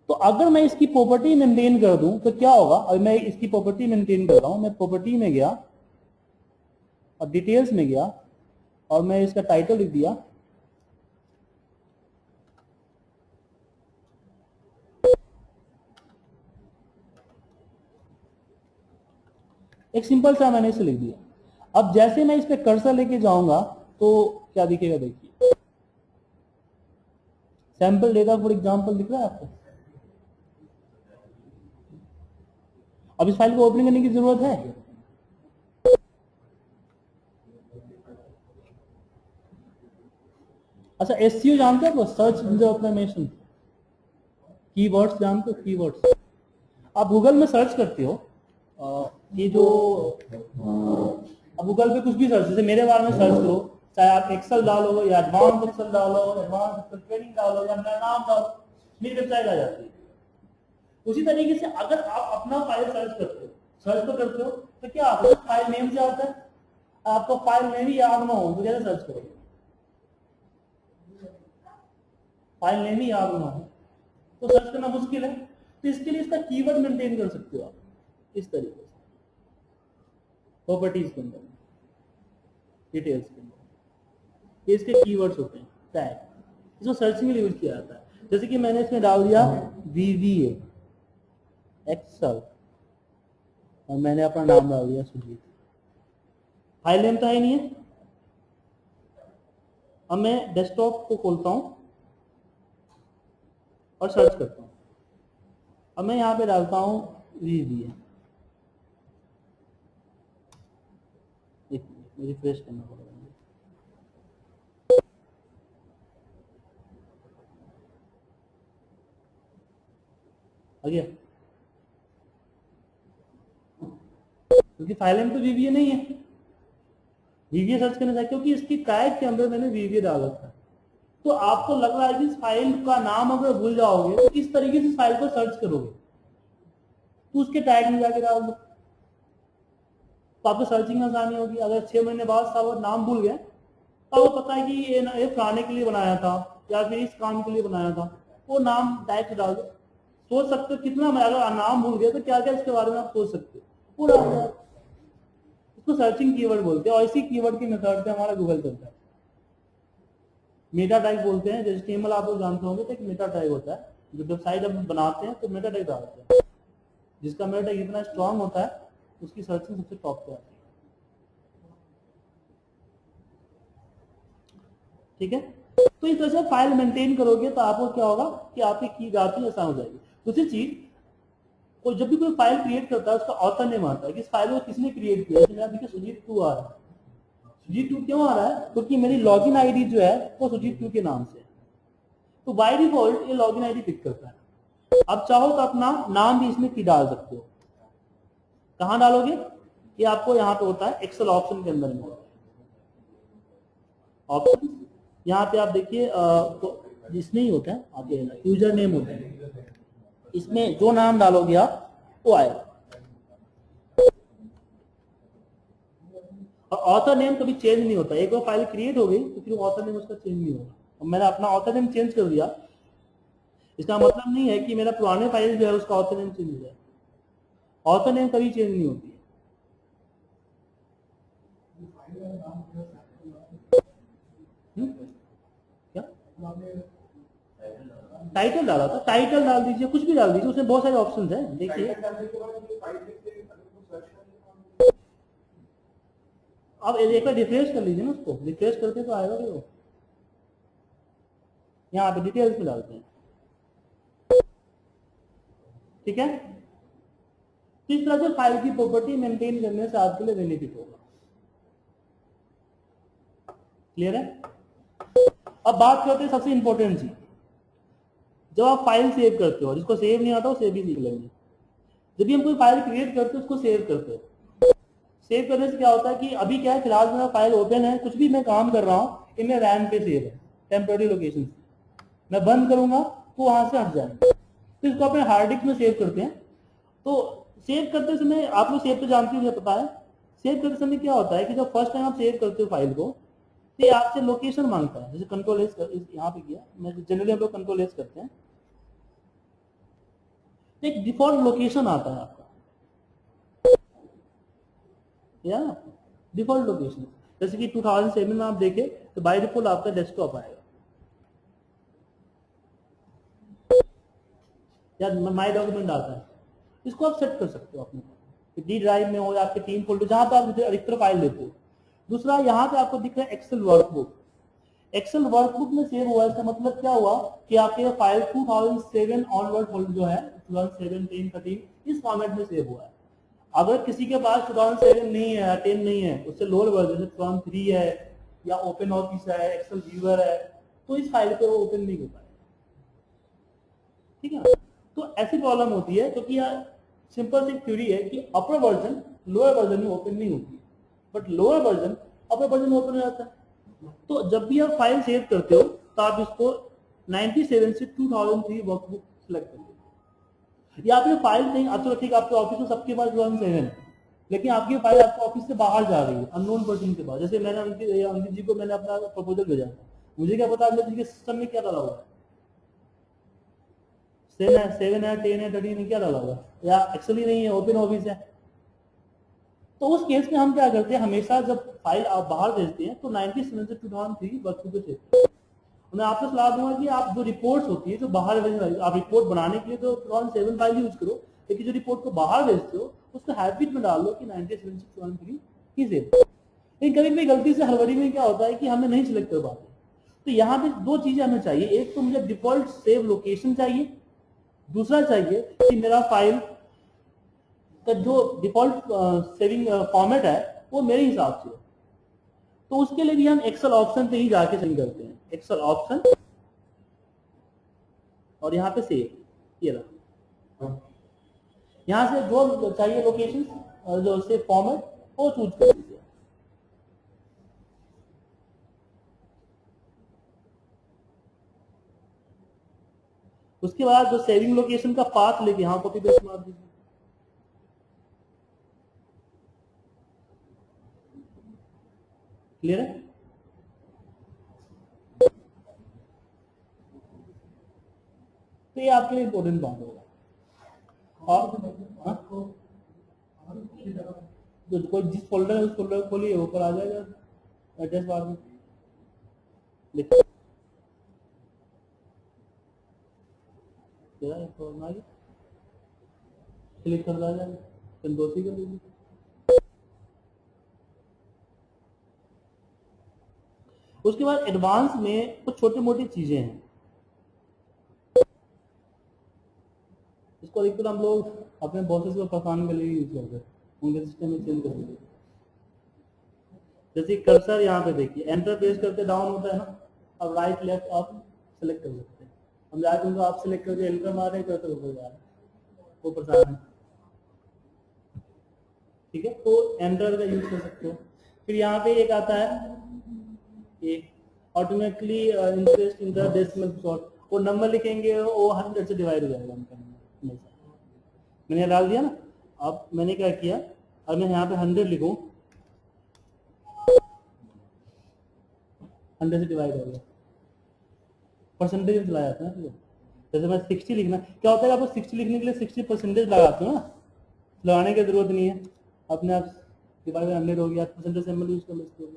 तो अगर मैं इसकी प्रॉपर्टी मेंटेन कर दूं तो क्या होगा? अगर मैं इसकी प्रॉपर्टी मेंटेन कर रहा हूं, मैं प्रॉपर्टी में गया और डिटेल्स में गया और मैं इसका टाइटल लिख दिया, एक सिंपल सा मैंने इसे लिख दिया। अब जैसे मैं इस पे कर्सर लेके जाऊंगा तो क्या दिखेगा? देखिए, सैंपल डेटा फॉर एग्जांपल दिख रहा है आपको। अब इस फाइल को ओपन करने की जरूरत है? अच्छा, एसईओ जानते हो? सर्च इंजन ऑप्टिमाइजेशन, कीवर्ड्स जानते हो? कीवर्ड्स आप गूगल में सर्च करते हो, ये जो अब गूगल पे कुछ भी सर्च, जैसे मेरे बारे में सर्च करो, चाहे आप एक्सेल डालो या एडवांस एक्सेल डालो, एडवांस एक्सेल ट्रेनिंग डालो या मेरा नाम डालो, मेरी वेबसाइट आ जाती है। उसी तरीके से अगर आप अपना फाइल सर्च करते हो, सर्च तो करते हो, तो क्या आता है? फाइल नेम से आता है। आपको फाइल नेम ही याद ना हो तो कैसे सर्च करोगे? फाइल नेम ही याद ना हो तो सर्च करना मुश्किल है। तो इसके लिए इसका कीवर्ड मेंटेन कर सकते हो आप इस तरीके से, प्रॉपर्टीज के अंदर, डिटेल्स के अंदर, ये इसके कीवर्ड्स होते हैं, टैग, इसको सर्चिंग के लिए यूज किया जाता है। जैसे कि मैंने इसमें डाल दिया VBA एक्सेल और मैंने अपना नाम डाल दिया सुजीत, फाइल नेम तो है नहीं है। अब मैं डेस्कटॉप को खोलता हूं और सर्च करता हूं। अब मैं यहाँ पे डालता हूं VBA, रिफ्रेश करना पड़ेगा, आ गया, क्योंकि फाइल नेम तो VBA नहीं है। VBA सर्च करना चाहिए क्योंकि इसकी टैग के अंदर मैंने VBA डाल रखा है। तो आपको लग रहा है कि इस फाइल का नाम अगर भूल जाओगे तो किस तरीके से फाइल को सर्च करोगे? तो उसके टैग में जाके डाल दो, तो आपको सर्चिंग आसानी होगी। अगर 6 महीने बाद साहब नाम भूल गए तो आपको पता है कि ये फलाने के लिए बनाया था या फिर इस काम के लिए बनाया था, वो नाम डायरेक्ट डाल दो। सोच सकते हो कितना, मैं अगर नाम भूल गया तो क्या क्या इसके बारे में आप सोच सकते हो, वो डाल दो। इसको सर्चिंग कीवर्ड बोलते हैं और इसी कीवर्ड के मेथड से हमारा गूगल चलता है। मेटा टैग बोलते हैं, जैसे HTML आप लोग जानते होंगे तो एक मेटा टैग होता है, जो वेबसाइट हम बनाते हैं तो मेटा टैग डालते हैं। जिसका मेटा टैग इतना स्ट्रांग होता है उसकी सर्चिंग सबसे टॉप पे आती है। ठीक है, तो इस तरह से फाइल मेंटेन करोगे तो आपको क्या होगा कि आपकी की जाती है आसान हो जाएगी। दूसरी चीज, कोई जब भी कोई फाइल क्रिएट करता है उसका ऑथर नेम आता है कि इस फाइल को किसने क्रिएट किया। जैसे देखिए सुजीत 2 आ रहा है, सुजीत 2 क्यों आ रहा है, क्योंकि मेरी लॉगिन आईडी जो है वो सुजीत 2 के नाम से है, तो बाय डिफॉल्ट ये लॉगिन आईडी पिक करता है। अब चाहो तो अपना नाम भी इसमें डाल सकते हो। कहां डालोगे, ये आपको यहाँ पे होता है एक्सेल ऑप्शन के अंदर में होता है ऑप्शन। यहाँ पे आप देखिए तो जिसमें ही होता है आपके यूजर नेम होता है, इसमें जो नाम डालोगे आप वो आएगा। और ऑथर नेम कभी चेंज नहीं होता, एक बार फाइल क्रिएट हो गई तो फिर ऑथर नेम उसका चेंज नहीं होगा। और मैंने अपना ऑथर नेम चेंज कर दिया, इसका मतलब नहीं है कि मेरा पुराने फाइल जो है उसका ऑथर नेम चेंज हो जाए। ऑथर नेम कभी चेंज नहीं होती है। क्या टाइटल डाला था, टाइटल डाल दीजिए, कुछ भी डाल दीजिए, उसमें बहुत सारे ऑप्शंस हैं। देखिए अब एक बार रिफ्रेश कर लीजिए ना, उसको रिफ्रेश करके तो आएगा वो। यहाँ पे डिटेल्स में डालते हैं, ठीक है। इस तरह से फाइल की प्रॉपर्टी मेंटेन करने से आपके लिए बेनिफिट होगा। क्लियर है। अब बात करते हैं सबसे इंपॉर्टेंट चीज, जब आप फाइल सेव करते हो, जिसको सेव नहीं आता वो सेव भी सीख लेंगे। जब भी हम कोई फाइल क्रिएट करते हो उसको सेव करते हो, सेव करने से क्या होता है कि अभी क्या है, फिलहाल मेरा फाइल ओपन है, कुछ भी मैं काम कर रहा हूँ इनमें रैम पे सेव है, टेम्पररी लोकेशन। मैं बंद करूंगा तो वहां से हट जाएंगे, तो इसको अपने हार्ड डिस्क में सेव करते हैं। तो सेव करते समय आप लोग सेव तो जानते हो, मुझे पता है। सेव करते समय क्या होता है कि जब फर्स्ट टाइम आप सेव करते हो फाइल को तो ये आपसे लोकेशन मांगता है। जैसे कंट्रोल एस यहाँ पे किया, मैं जनरली हम लोग कंट्रोल एस करते हैं, एक डिफॉल्ट लोकेशन आता है आपका, या डिफॉल्ट लोकेशन। जैसे कि 2007 में आप देखें तो बाय डिफॉल्ट आपका डेस्कटॉप आएगा, या माई डॉक्यूमेंट आता है। इसको आप सेट कर सकते हो अपने डी ड्राइव में हो या आपके टीम फोल्डर जहां पर आप अधिकतर फाइल लेते हो। दूसरा यहाँ पे आपको दिख रहा है एक्सेल वर्कबुक। एक्सेल वर्कबुक में सेव हुआ, इसका मतलब क्या हुआ कि आपके फाइल 2007 ऑनवर्ड जो है 2007, 13 इस फॉर्मेट में सेव हुआ है। अगर किसी के पास 2007 नहीं है, 10 नहीं है, उससे लोअर वर्जन 2003 है या ओपन ऑफिस है, एक्सेल व्यूअर है, तो इस फाइल को ओपन नहीं हो पाएगा। ठीक है ना। तो ऐसी प्रॉब्लम होती है क्योंकि यह सिंपल सी थ्योरी है कि अपर वर्जन लोअर वर्जन में ओपन नहीं होती है, but lower version upper version में ओपन हो जाता है। तो जब भी आप फाइल सेव करते हो तो आप इसको 97 से 2003 वर्कबुक सिलेक्ट करिए। या आपने फाइल नहीं, अच्छा ठीक आपके ऑफिस में सबके पास 2007 है, लेकिन आपकी फाइल आपके ऑफिस से बाहर जा रही है अननोन पर्सन के पास। जैसे मैंने अंकित जी को मैंने अपना प्रपोजल भेजा था, मुझे क्या पता अंकित जी के सिस्टम में क्या डाला हुआ है, 7 है 10 है 13 है, क्या डाला हुआ, या एक्चुअली नहीं है, ओपन ऑफिस है। तो उस केस में हम क्या करते हैं, हमेशा जब फाइल आप बाहर भेजते हैं तो 97 से 2003 वर्कबुक पे सेव। मैं आपको सलाह दूंगा कि आप जो रिपोर्ट्स होती है जो बाहर भेजने, आप रिपोर्ट बनाने के लिए तो 2007 फाइल यूज करो, लेकिन जो रिपोर्ट को बाहर भेजते हो उसको हैबिट में डाल लो कि 97 से 2003 ही सेव। लेकिन कभी कभी गलती से हड़बड़ी में क्या होता है कि हमें नहीं सिलेक्ट कर पाते। तो यहाँ पे दो चीजें हमें चाहिए, एक तो मुझे डिफॉल्ट सेव लोकेशन चाहिए, दूसरा चाहिए कि मेरा फाइल का जो डिफॉल्ट सेविंग फॉर्मेट है वो मेरे हिसाब से। तो उसके लिए भी हम एक्सेल ऑप्शन पे ही जाके सेव करते हैं, एक्सेल ऑप्शन और यहाँ पे सेव, ये रहा। यहाँ से जो चाहिए लोकेशन जो सेव फॉर्मेट वो चूज कर दीजिए। उसके बाद जो सेविंग लोकेशन का पाथ लेके यहाँ कॉपी पेस्ट मार दीजिए। क्लियर है। तो ये आपके लिए इंपॉर्टेंट बात होगा। और तो कोई जिस फोल्डर है उस फोल्डर को खोलिए, ऊपर आ जाएगा एड्रेस बार में। क्लिक कर दिया जाएगा, संतोषी कर लीजिए। उसके बाद एडवांस में कुछ छोटी मोटी चीजें हैं, इसको अधिकतर हम लोग अपने बॉसेस को परेशान के लिए यूज करते हैं, उनके सिस्टम में चेंज कर देते। जैसे कर्सर यहाँ पे देखिए, एंटर प्रेस करते डाउन होता है ना, अब राइट लेफ्ट आप सेलेक्ट कर सकते हैं। हम जाते हैं तो आप सेलेक्ट करके एंटर मार रहे हैं, कर्सर ऊपर जा रहा है, वो परेशान है। ठीक है, तो एंटर का यूज कर सकते हो। फिर यहाँ पे एक आता है ये automatically interest in the decimal sort, वो नंबर लिखेंगे वो 100 से डिवाइड हो जाएगा उनका नंबर। मैंने डाल दिया ना, अब मैंने क्या किया, अब मैं यहाँ पे 100 लिखूं, 100 से डिवाइड हो गया, परसेंटेज में चला जाता है ना। जैसे मैं 60 लिखना, क्या होता है आपको 60 लिखने के लिए 60% लगाते हो ना, लगाने की जरूरत नहीं है, अपने आप डिवाइड 100 हो गया, परसेंटेज सिंबल यूज कर लेते हो।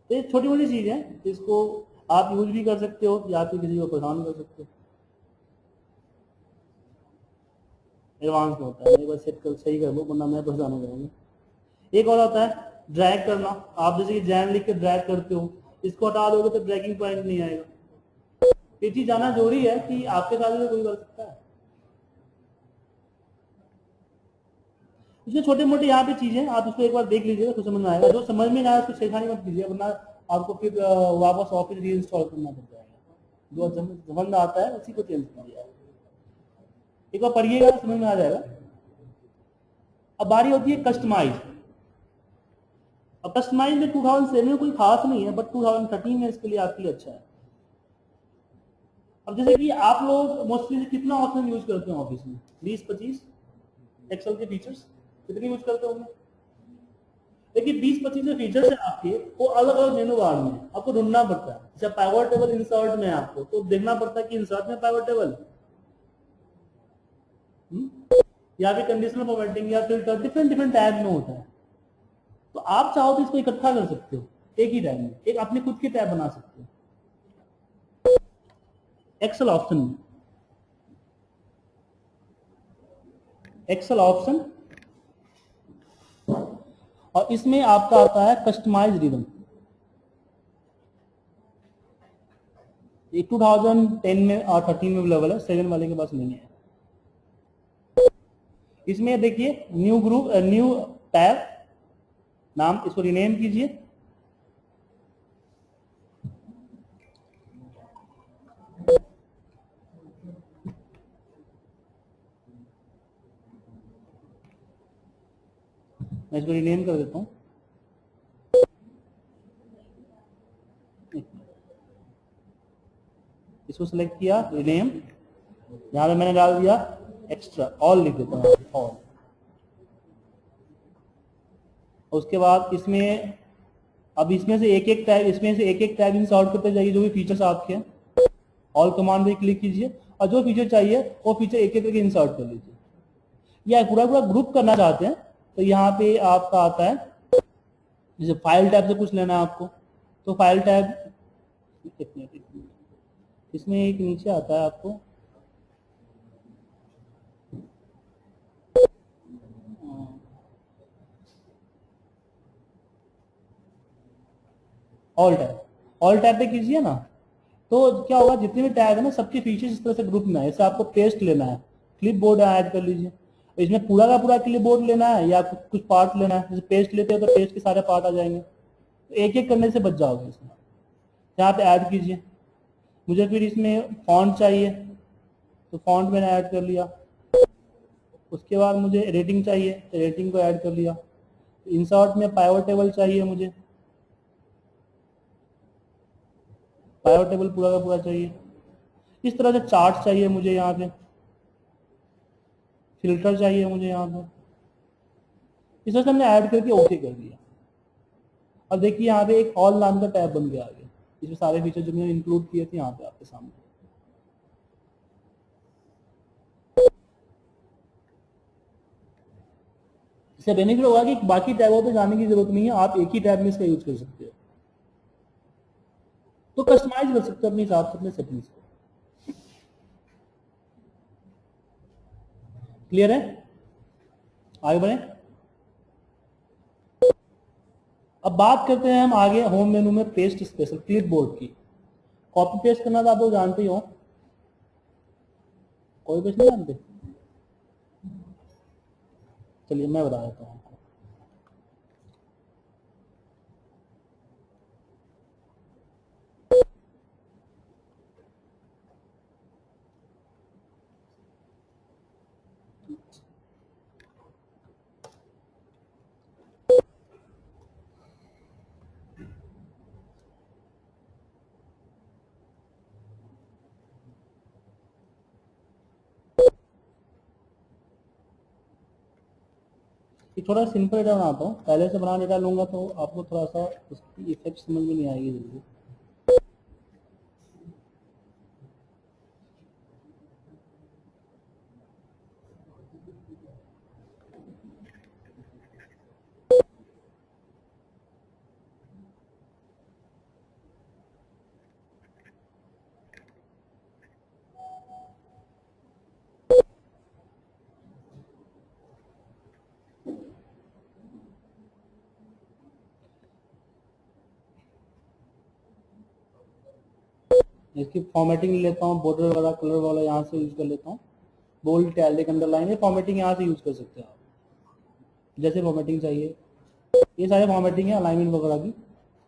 तो ये छोटी मोटी चीज है, इसको आप यूज भी कर सकते हो या फिर किसी को परेशान कर सकते हो। एडवांस में होता है, एक बार सेट कर सही कर लो, वरना मैं परेशान हो जाऊंगा। एक और आता है ड्रैग करना, आप जैसे कि जैन लिख के ड्रैग करते हो, इसको हटा दोगे तो ड्रैगिंग पॉइंट नहीं आएगा। ये चीज जाना जरूरी है कि आपके साथ में कोई कर सकता है। इसमें छोटे मोटे यहाँ पे चीजें आप इसको एक बार देख लीजिएगा तो समझ में आएगा। जो समझ में ना आए उसको छेड़खानी मत कीजिए, वरना आपको फिर वापस ऑफिस रीइंस्टॉल करना पड़ जाएगा। जो समझ में आता है उसी को चेंज कीजिए, एक बार पढ़िएगा समझ में आ जाएगा। अब बारी होती है कस्टमाइज। अब कस्टमाइज में 2007 में कोई खास नहीं है, बट 2013 में इसके लिए आपके लिए अच्छा है। अब जैसे कि आप लोग मोस्टली कितना ऑप्शन यूज करते हैं ऑफिस में, 20-25 एक्सेल के फीचर्स कितने यूज करते होंगे। देखिए 20-25 फीचर्स है आपके, वो अलग अलग मेनू बार में आपको ढूंढना पड़ता है। जैसे पाइवट टेबल इंसर्ट में आपको तो देखना पड़ता है कि इंसर्ट में पाइवट टेबल या फिर कंडीशनल फॉर्मेटिंग या फिल्टर, डिफरेंट डिफरेंट टैब में होता है। तो आप चाहो तो इसको इकट्ठा कर सकते हो एक ही टैब में, एक अपने खुद की टैब बना सकते हो एक्सेल ऑप्शन में। एक्सेल ऑप्शन, और इसमें आपका आता है कस्टमाइज रिबन। ये 2010 में और 13 में अवेलेबल है, 7 वाले के पास नहीं है। इसमें देखिए न्यू ग्रुप, न्यू टैब, नाम इसको रिनेम कीजिए। मैं इसको रिनेम कर देता हूं। इसको सिलेक्ट किया, रिनेम, यहां पे मैंने डाल दिया एक्स्ट्रा, ऑल लिख देता हूं, ऑल। उसके बाद इसमें, अब इसमें से एक एक टैब, इसमें से एक एक टैब इंसर्ट करते जाइए जो भी फीचर्स आपके हैं। ऑल कमांड पे क्लिक कीजिए और जो फीचर चाहिए वो फीचर एक एक करके इंसर्ट कर लीजिए। या पूरा पूरा ग्रुप करना चाहते हैं तो यहाँ पे आपका आता है, जैसे फाइल टैब से कुछ लेना है आपको तो फाइल टैब, इसमें एक नीचे आता है आपको ऑल टैब, ऑल टैब पे कीजिए ना, तो क्या होगा जितने भी टैग है ना सबके फीचर्स इस तरह से ग्रुप में है। जैसे आपको पेस्ट लेना है, क्लिप बोर्ड ऐड कर लीजिए, इसमें पूरा का पूरा क्लिप बोर्ड लेना है या कुछ पार्ट लेना है। जैसे पेस्ट लेते हैं तो पेस्ट के सारे पार्ट आ जाएंगे, तो एक एक करने से बच जाओगे। इसमें यहाँ पे ऐड कीजिए, मुझे फिर इसमें फॉन्ट चाहिए तो फॉन्ट मैंने ऐड कर लिया। उसके बाद मुझे रेटिंग चाहिए तो रेटिंग को ऐड कर लिया। इंसर्ट में पाइवट टेबल चाहिए, मुझे पाइवट टेबल पूरा का पूरा चाहिए। इस तरह से चार्ट चाहिए मुझे, यहाँ पे फिल्टर चाहिए मुझे, यहाँ पे इस तरह से हमने ऐड करके ओके कर दिया। अब देखिए यहाँ पे एक ऑल नाम का टैब बन के आ गया, इसमें सारे फीचर जो मैंने इंक्लूड किए थे यहाँ पे आपके सामने। इससे बेनिफिट होगा कि बाकी टैबों पे जाने की जरूरत नहीं है, आप एक ही टैब में इसका यूज कर सकते हो, तो कस्टमाइज कर सकते हो अपने हिसाब से अपने सेटिंग्स को। क्लियर है? आगे बढ़े। अब बात करते हैं हम आगे होम मेनू में पेस्ट स्पेशल क्लिपबोर्ड की। कॉपी पेस्ट करना तो आप लोग जानते ही हो, कोई पेस्ट नहीं जानते? चलिए मैं बता देता हूँ आपको। ये थोड़ा सिंपल डेटा बनाता हूँ, पहले से बना डेटा लूंगा तो आपको थोड़ा सा उसकी इफेक्ट समझ में नहीं आएगी जल्दी। इसकी फॉर्मेटिंग लेता हूँ, बॉर्डर वाला कलर वाला यहाँ से यूज कर लेता हूँ, बोल्ड टैलिक अंडरलाइन, ये फॉर्मेटिंग यहाँ से यूज कर सकते हो आप, जैसे फॉर्मेटिंग चाहिए। ये सारे फॉर्मेटिंग है अलाइनमेंट वगैरह की।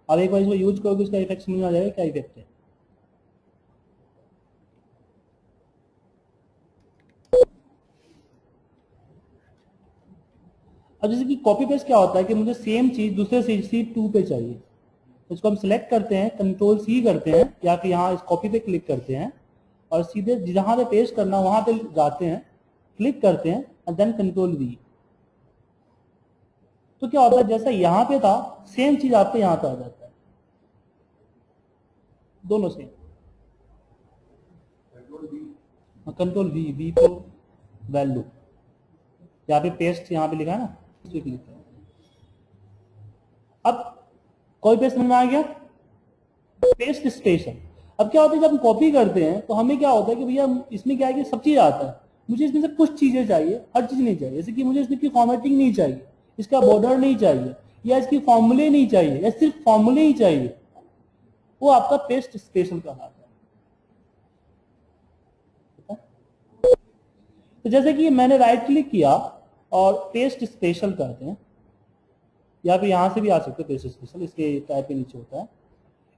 अब एक बार इसको यूज करोगे इसका इफेक्ट समझ में आ जाएगा क्या इफेक्ट है। अब जैसे कि कॉपी पेस्ट क्या होता है कि मुझे सेम चीज दूसरे सीट 2 पे चाहिए, तो इसको हम सिलेक्ट करते हैं, कंट्रोल सी करते हैं, या फिर यहाँ इस कॉपी पे क्लिक करते हैं और सीधे जहां पे पेस्ट करना वहां पे जाते हैं, क्लिक करते हैं एंड देन कंट्रोल वी। तो क्या होता है जैसा यहाँ पे था सेम चीज आपके यहाँ पे आ जाता है, दोनों सेम। कंट्रोल वी, वी को वैल्यू, यहाँ पे पेस्ट यहाँ पे लिखा है ना, इस पे क्लिक करें। अब कोई पेस्ट समझ में आ गया? Paste special. अब क्या होता है जब हम कॉपी करते हैं तो हमें क्या होता है कि भैया इसमें क्या है कि सब चीज आता है, मुझे इसमें से कुछ चीजें चाहिए, हर चीज नहीं चाहिए। जैसे कि मुझे इसमें की फॉर्मेटिंग नहीं चाहिए, इसका बॉर्डर नहीं चाहिए, या इसकी फॉर्मूले नहीं चाहिए, या सिर्फ फॉर्मूले ही चाहिए, वो आपका पेस्ट स्पेशल कहलाता है। तो जैसे कि मैंने राइट क्लिक किया और पेस्ट स्पेशल करते हैं, या फिर यहां से भी आ सकते हैं पेस्ट स्पेशल, इसके टाइप के नीचे होता है,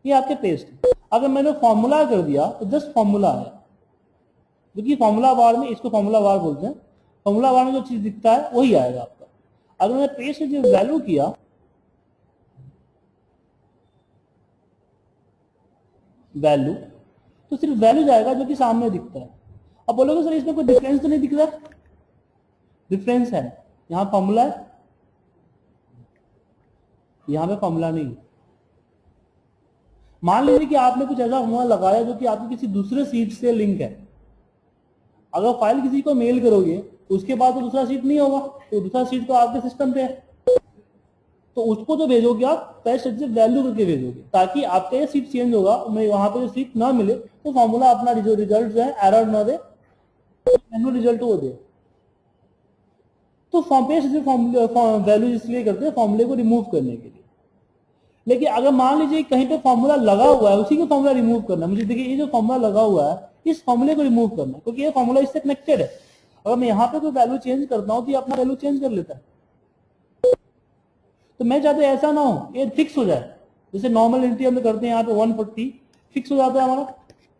ये आपके पेस्ट है। अगर मैंने फॉर्मूला कर दिया तो जस्ट फॉर्मूला है, क्योंकि फॉर्मूला बार में, इसको फॉर्मूला बार बोलते हैं, फॉर्मूला बार में जो चीज दिखता है वही आएगा आपका। अगर मैंने पेस्ट जो वैल्यू किया, वैल्यू, तो सिर्फ वैल्यू जाएगा जो कि सामने दिखता है। अब बोलोगे सर इसमें कोई डिफरेंस तो नहीं दिख रहा? डिफरेंस है, यहाँ फॉर्मूला है, यहाँ पे फॉर्मूला नहीं। मान लीजिए कि आपने कुछ ऐसा फॉर्मूला लगाया जो कि आपकी किसी दूसरे सीट से लिंक है, अगर फाइल किसी को मेल करोगे उसके बाद तो दूसरा सीट नहीं होगा, तो दूसरा सीट तो आपके सिस्टम पे है, तो उसको जो भेजोगे आप पेस्ट से वैल्यू करके भेजोगे, ताकि आपका ये सीट चेंज होगा, वहां पे जो सीट ना मिले तो फॉर्मूला अपना रिजल्ट जो है एरर ना दे, मैनुअल रिजल्ट वो दे। तो पेस्ट से वैल्यू इसलिए करते हैं फॉर्मूले को रिमूव करने के लिए। लेकिन अगर मान लीजिए कहीं पे फॉर्मूला लगा हुआ है, उसी का फॉर्मूला रिमूव करना, मुझे देखिए ये जो फॉर्मूला लगा हुआ है इस फॉर्मूले को रिमूव करना, क्योंकि ये फॉर्मूला इससे कनेक्टेड है। अगर मैं यहाँ पे कोई वैल्यू चेंज करता हूँ तो ये अपना वैल्यू चेंज कर लेता है, तो मैं चाहता हूँ ऐसा ना हो, ये फिक्स हो जाए। जैसे नॉर्मल एंट्री हम करते हैं यहाँ पे 140 फिक्स हो जाता है हमारा,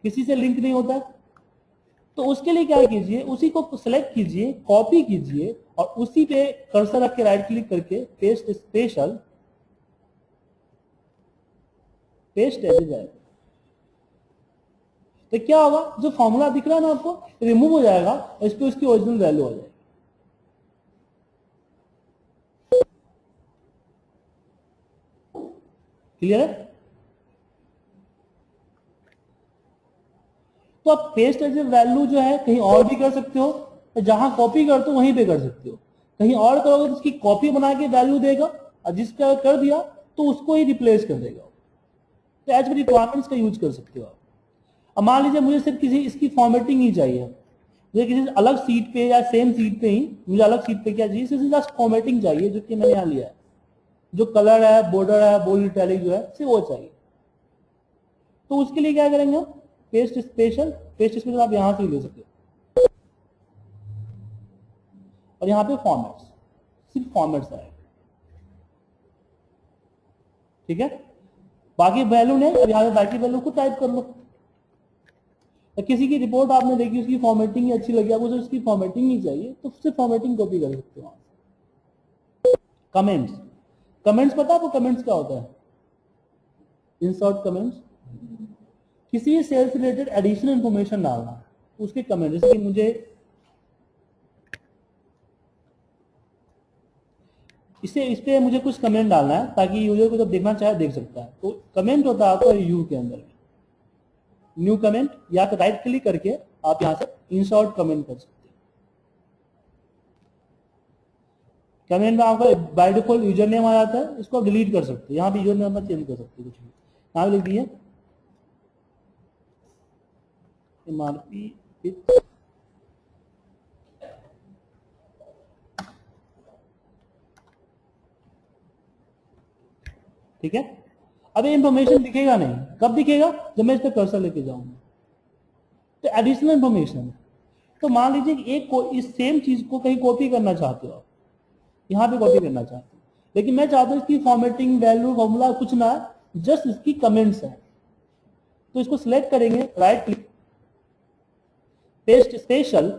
किसी से लिंक नहीं होता है। तो उसके लिए क्या कीजिए, उसी को सिलेक्ट कीजिए, कॉपी कीजिए और उसी पे कर्सर रख के राइट क्लिक करके पेस्ट स्पेशल, पेस्ट एज जाएगा। तो क्या होगा, जो फॉर्मूला दिख रहा है ना आपको रिमूव हो जाएगा, इस पे उसकी ओरिजिनल वैल्यू आ जाएगी। क्लियर है? तो आप पेस्ट एज ए वैल्यू जो है कहीं और भी कर सकते हो, जहां कॉपी करते हो वहीं पे कर सकते हो। कहीं और करोगे तो उसकी कॉपी बना के वैल्यू देगा, और जिस पे कर दिया तो उसको ही रिप्लेस कर देगा। तो एज पर रिक्वायरमेंट्स का यूज कर सकते हो आप। अब मान लीजिए मुझे सिर्फ किसी इसकी फॉर्मेटिंग ही चाहिए, मुझे किसी अलग सीट पे या सेम सीट पे ही मुझे अलग सीट पे क्या चाहिए, सिर्फ जस्ट फॉर्मेटिंग चाहिए, जो कि मैंने यहाँ लिया है। जो कलर है, बॉर्डर है, बोल्ड इटैलिक जो है सिर्फ वो चाहिए। तो उसके लिए क्या करेंगे, पेस्ट स्पेशल। पेस्ट स्पेशल आप यहां से ले सकते हो, और यहाँ पे फॉर्मेट्स, सिर्फ फॉर्मेट्स आएगा। ठीक है, बाकी वैल्यू नहीं। अब यहाँ पे बाकी वैल्यू को टाइप कर लो। तो किसी की रिपोर्ट आपने देखी, उसकी फॉर्मेटिंग ही अच्छी लगी, आपको उसकी फॉर्मेटिंग ही चाहिए, तो सिर्फ फॉर्मेटिंग कॉपी कर सकते हो। कमेंट्स, कमेंट्स पता है आपको कमेंट्स क्या होता है? इंसर्ट कमेंट्स, किसी भी सेल से रिलेटेड एडिशनल इंफॉर्मेशन डालना, उसके कमेंट। जैसे कि मुझे इस पे मुझे कुछ कमेंट डालना है ताकि यूजर को जब देखना चाहे देख सकता है, तो कमेंट होता है आपका यू के अंदर में, न्यू कमेंट, या तो राइट क्लिक करके आप यहां से इंसर्ट कमेंट कर सकते हैं। कमेंट में आपका बाय डिफॉल्ट यूजर नेम आ जाता है, इसको आप डिलीट कर सकते हैं। यहाँ पे यूजर नेम आप चेंज कर सकते हैं, कुछ भी यहाँ लिख दिए MRP। ठीक है, अब ये इंफॉर्मेशन दिखेगा नहीं, कब दिखेगा? जब मैं इस पर कर्सर लेके जाऊंगा। तो एडिशनल इंफॉर्मेशन, तो मान लीजिए एक इस सेम चीज को कहीं कॉपी करना चाहते हो आप, यहाँ पे कॉपी करना चाहते हो, लेकिन मैं चाहता हूँ इसकी फॉर्मेटिंग, वैल्यू, फॉर्मूला कुछ ना, जस्ट इसकी कमेंट्स है। तो इसको सिलेक्ट करेंगे, राइट क्लिक, पेस्ट स्पेशल,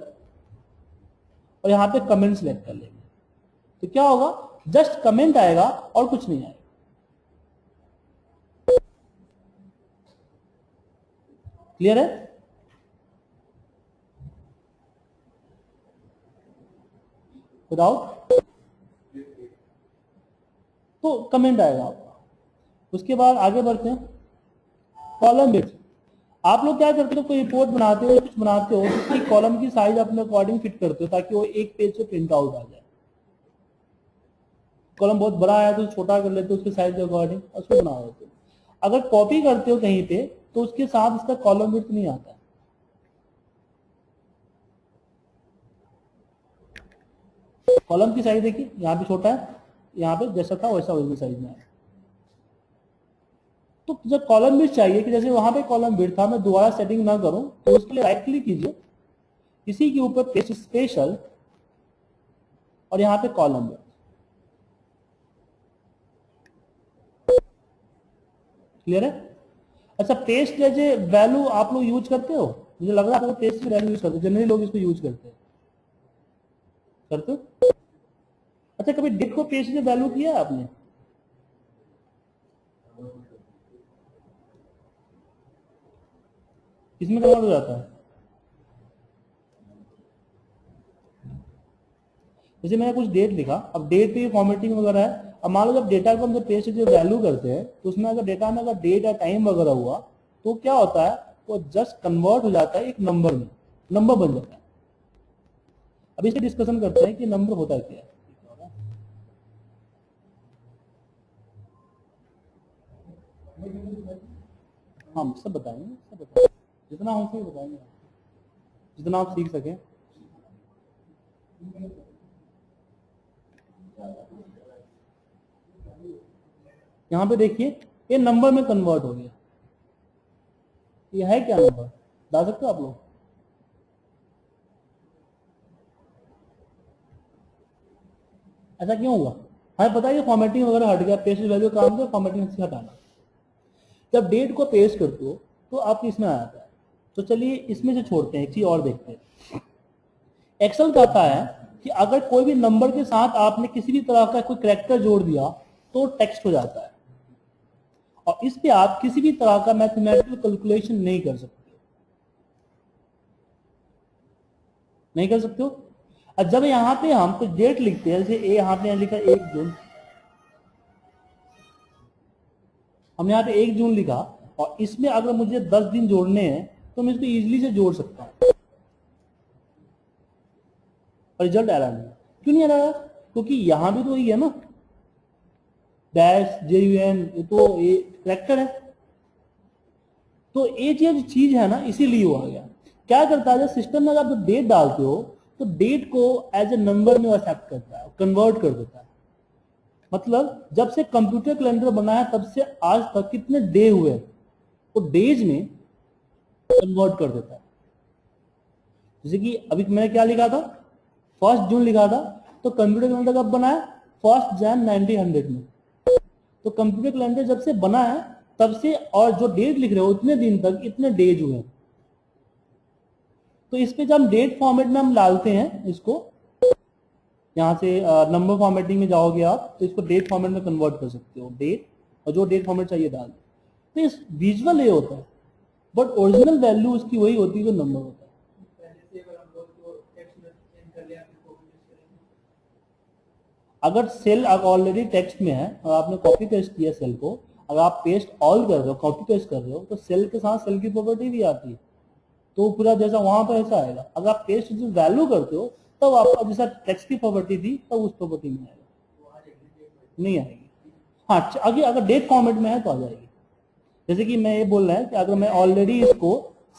और यहाँ पे कमेंट सिलेक्ट कर लेंगे। तो क्या होगा, जस्ट कमेंट आएगा और कुछ नहीं आएगा। क्लियर है? विदाउट, तो कमेंट आएगा आपका। उसके बाद आगे बढ़ते हैं, कॉलम बिट्स। आप लोग क्या करते हो, कोई रिपोर्ट बनाते हो, कुछ बनाते हो, उसकी कॉलम की साइज अपने अकॉर्डिंग फिट करते हो ताकि वो एक पेज से प्रिंट आउट आ जाए। कॉलम बहुत बड़ा है तो छोटा कर लेते हो उसके साइज के अकॉर्डिंग, उसको बना देते हो। अगर कॉपी करते हो कहीं पे तो उसके साथ इसका कॉलम विड्थ नहीं आता। कॉलम की साइज देखिए, यहाँ पे छोटा है, यहाँ पे जैसा था वैसा वही साइज में है। तो जब कॉलम विड्थ चाहिए कि जैसे वहां पे कॉलम विड्थ था, मैं दोबारा सेटिंग ना करूं, तो उसके लिए राइट क्लिक कीजिए, इसी के ऊपर पेस्ट स्पेशल, और यहाँ पे कॉलम विड्थ। क्लियर है? अच्छा, पेस्ट जैसे वैल्यू आप लोग यूज करते हो? मुझे लग रहा है आप पेस्ट की वैल्यू यूज करते हो, जनरली लोग इसको यूज करते हैं। करते हो? अच्छा, कभी डिट को पेस्ट में वैल्यू किया है आपने? इसमें कन्वर्ट हो जाता है। जैसे मैंने कुछ डेट लिखा, अब डेट पे फॉर्मेटिंग वगैरह है। अब मान लो जब डेटा को हम जब पेस्ट जो वैल्यू करते हैं, तो उसमें अगर डेटा में अगर डेट या टाइम वगैरह हुआ, तो क्या होता है, वो जस्ट कन्वर्ट हो जाता है एक नंबर में, नंबर बन जाता है। अब इसे डिस्कशन करते हैं कि नंबर होता है क्या। हम सब बताएंगे, सब बताएंगे, जितना हम सही बताएंगे, जितना आप सीख सकें। यहां पे देखिए, ये नंबर में कन्वर्ट हो गया। ये है क्या नंबर, बता सकते हो आप लोग? ऐसा क्यों हुआ? हमें पता है कि फॉर्मेटिंग वगैरह हट गया, पेस्ट वैल्यू काम से फॉर्मेटिंग से हटाना। जब डेट को पेस्ट करते हो तो आपको इसमें आ जाता है। तो चलिए इसमें से छोड़ते हैं, एक चीज और देखते हैं। एक्सेल कहता है कि अगर कोई भी नंबर के साथ आपने किसी भी तरह का कोई कैरेक्टर जोड़ दिया तो टेक्स्ट हो जाता है, और इस पे आप किसी भी तरह का मैथमेटिकल कैलकुलेशन नहीं कर सकते, नहीं कर सकते हो। और जब यहाँ पे हम कुछ डेट लिखते हैं, जैसे यहाँ पे लिखा 1 जून, हमने यहाँ पे 1 जून लिखा, और इसमें अगर मुझे 10 दिन जोड़ने हैं तो मैं इसको इजीली से जोड़ सकता हूं, रिजल्ट आ रहा नहीं। क्यों नहीं आ रहा? क्योंकि यहां भी तो वही है ना, डैश JUN, ये तो ये करेक्टर है। तो एक ये चीज है ना, इसीलिए वो आ गया। क्या करता है सिस्टम में, अगर आप डेट डालते हो तो डेट को एज ए नंबर में एक्सेप्ट करता है, कन्वर्ट कर देता है। मतलब जब से कंप्यूटर कैलेंडर बना है तब से आज तक कितने डे हुए तो डेज में कन्वर्ट कर देता है। जैसे कि अभी मैंने क्या लिखा था, 1 जून लिखा था, तो कंप्यूटर कैलेंडर कब बना है? 1 जन 1900 में। तो कंप्यूटर कैलेंडर जब से बना है तब से, और जो डेट लिख रहे हो उतने दिन तक इतने डेज हुए। तो इस पे जब हम डेट फॉर्मेट में हम डालते हैं इसको, यहां से नंबर फॉर्मेटिंग में जाओगे आप तो इसको डेट फॉर्मेट में कन्वर्ट कर सकते हो, डेट, और जो डेट फॉर्मेट चाहिए डाल दो। तो इस विजुअल ये होता है, बट ओरिजिनल वैल्यू उसकी वही होती है जो नंबर होता है। अगर सेल ऑलरेडी टेक्स्ट में है और आपने कॉपी पेस्ट किया सेल को, अगर आप पेस्ट ऑल कर रहे हो, कॉपी पेस्ट कर रहे हो, तो सेल के साथ सेल की प्रॉपर्टी भी आती है, तो पूरा जैसा वहां पर ऐसा आएगा। अगर आप पेस्ट जो वैल्यू करते हो तब आपका जैसा टेक्स्ट की प्रॉपर्टी थी तब उस प्रॉपर्टी में आएगा, नहीं आएगी। हाँ, आगे अगर डेट फॉर्मेट में है तो आ जाएगी। जैसे कि मैं ये बोल रहा है कि अगर मैं ऑलरेडी इसको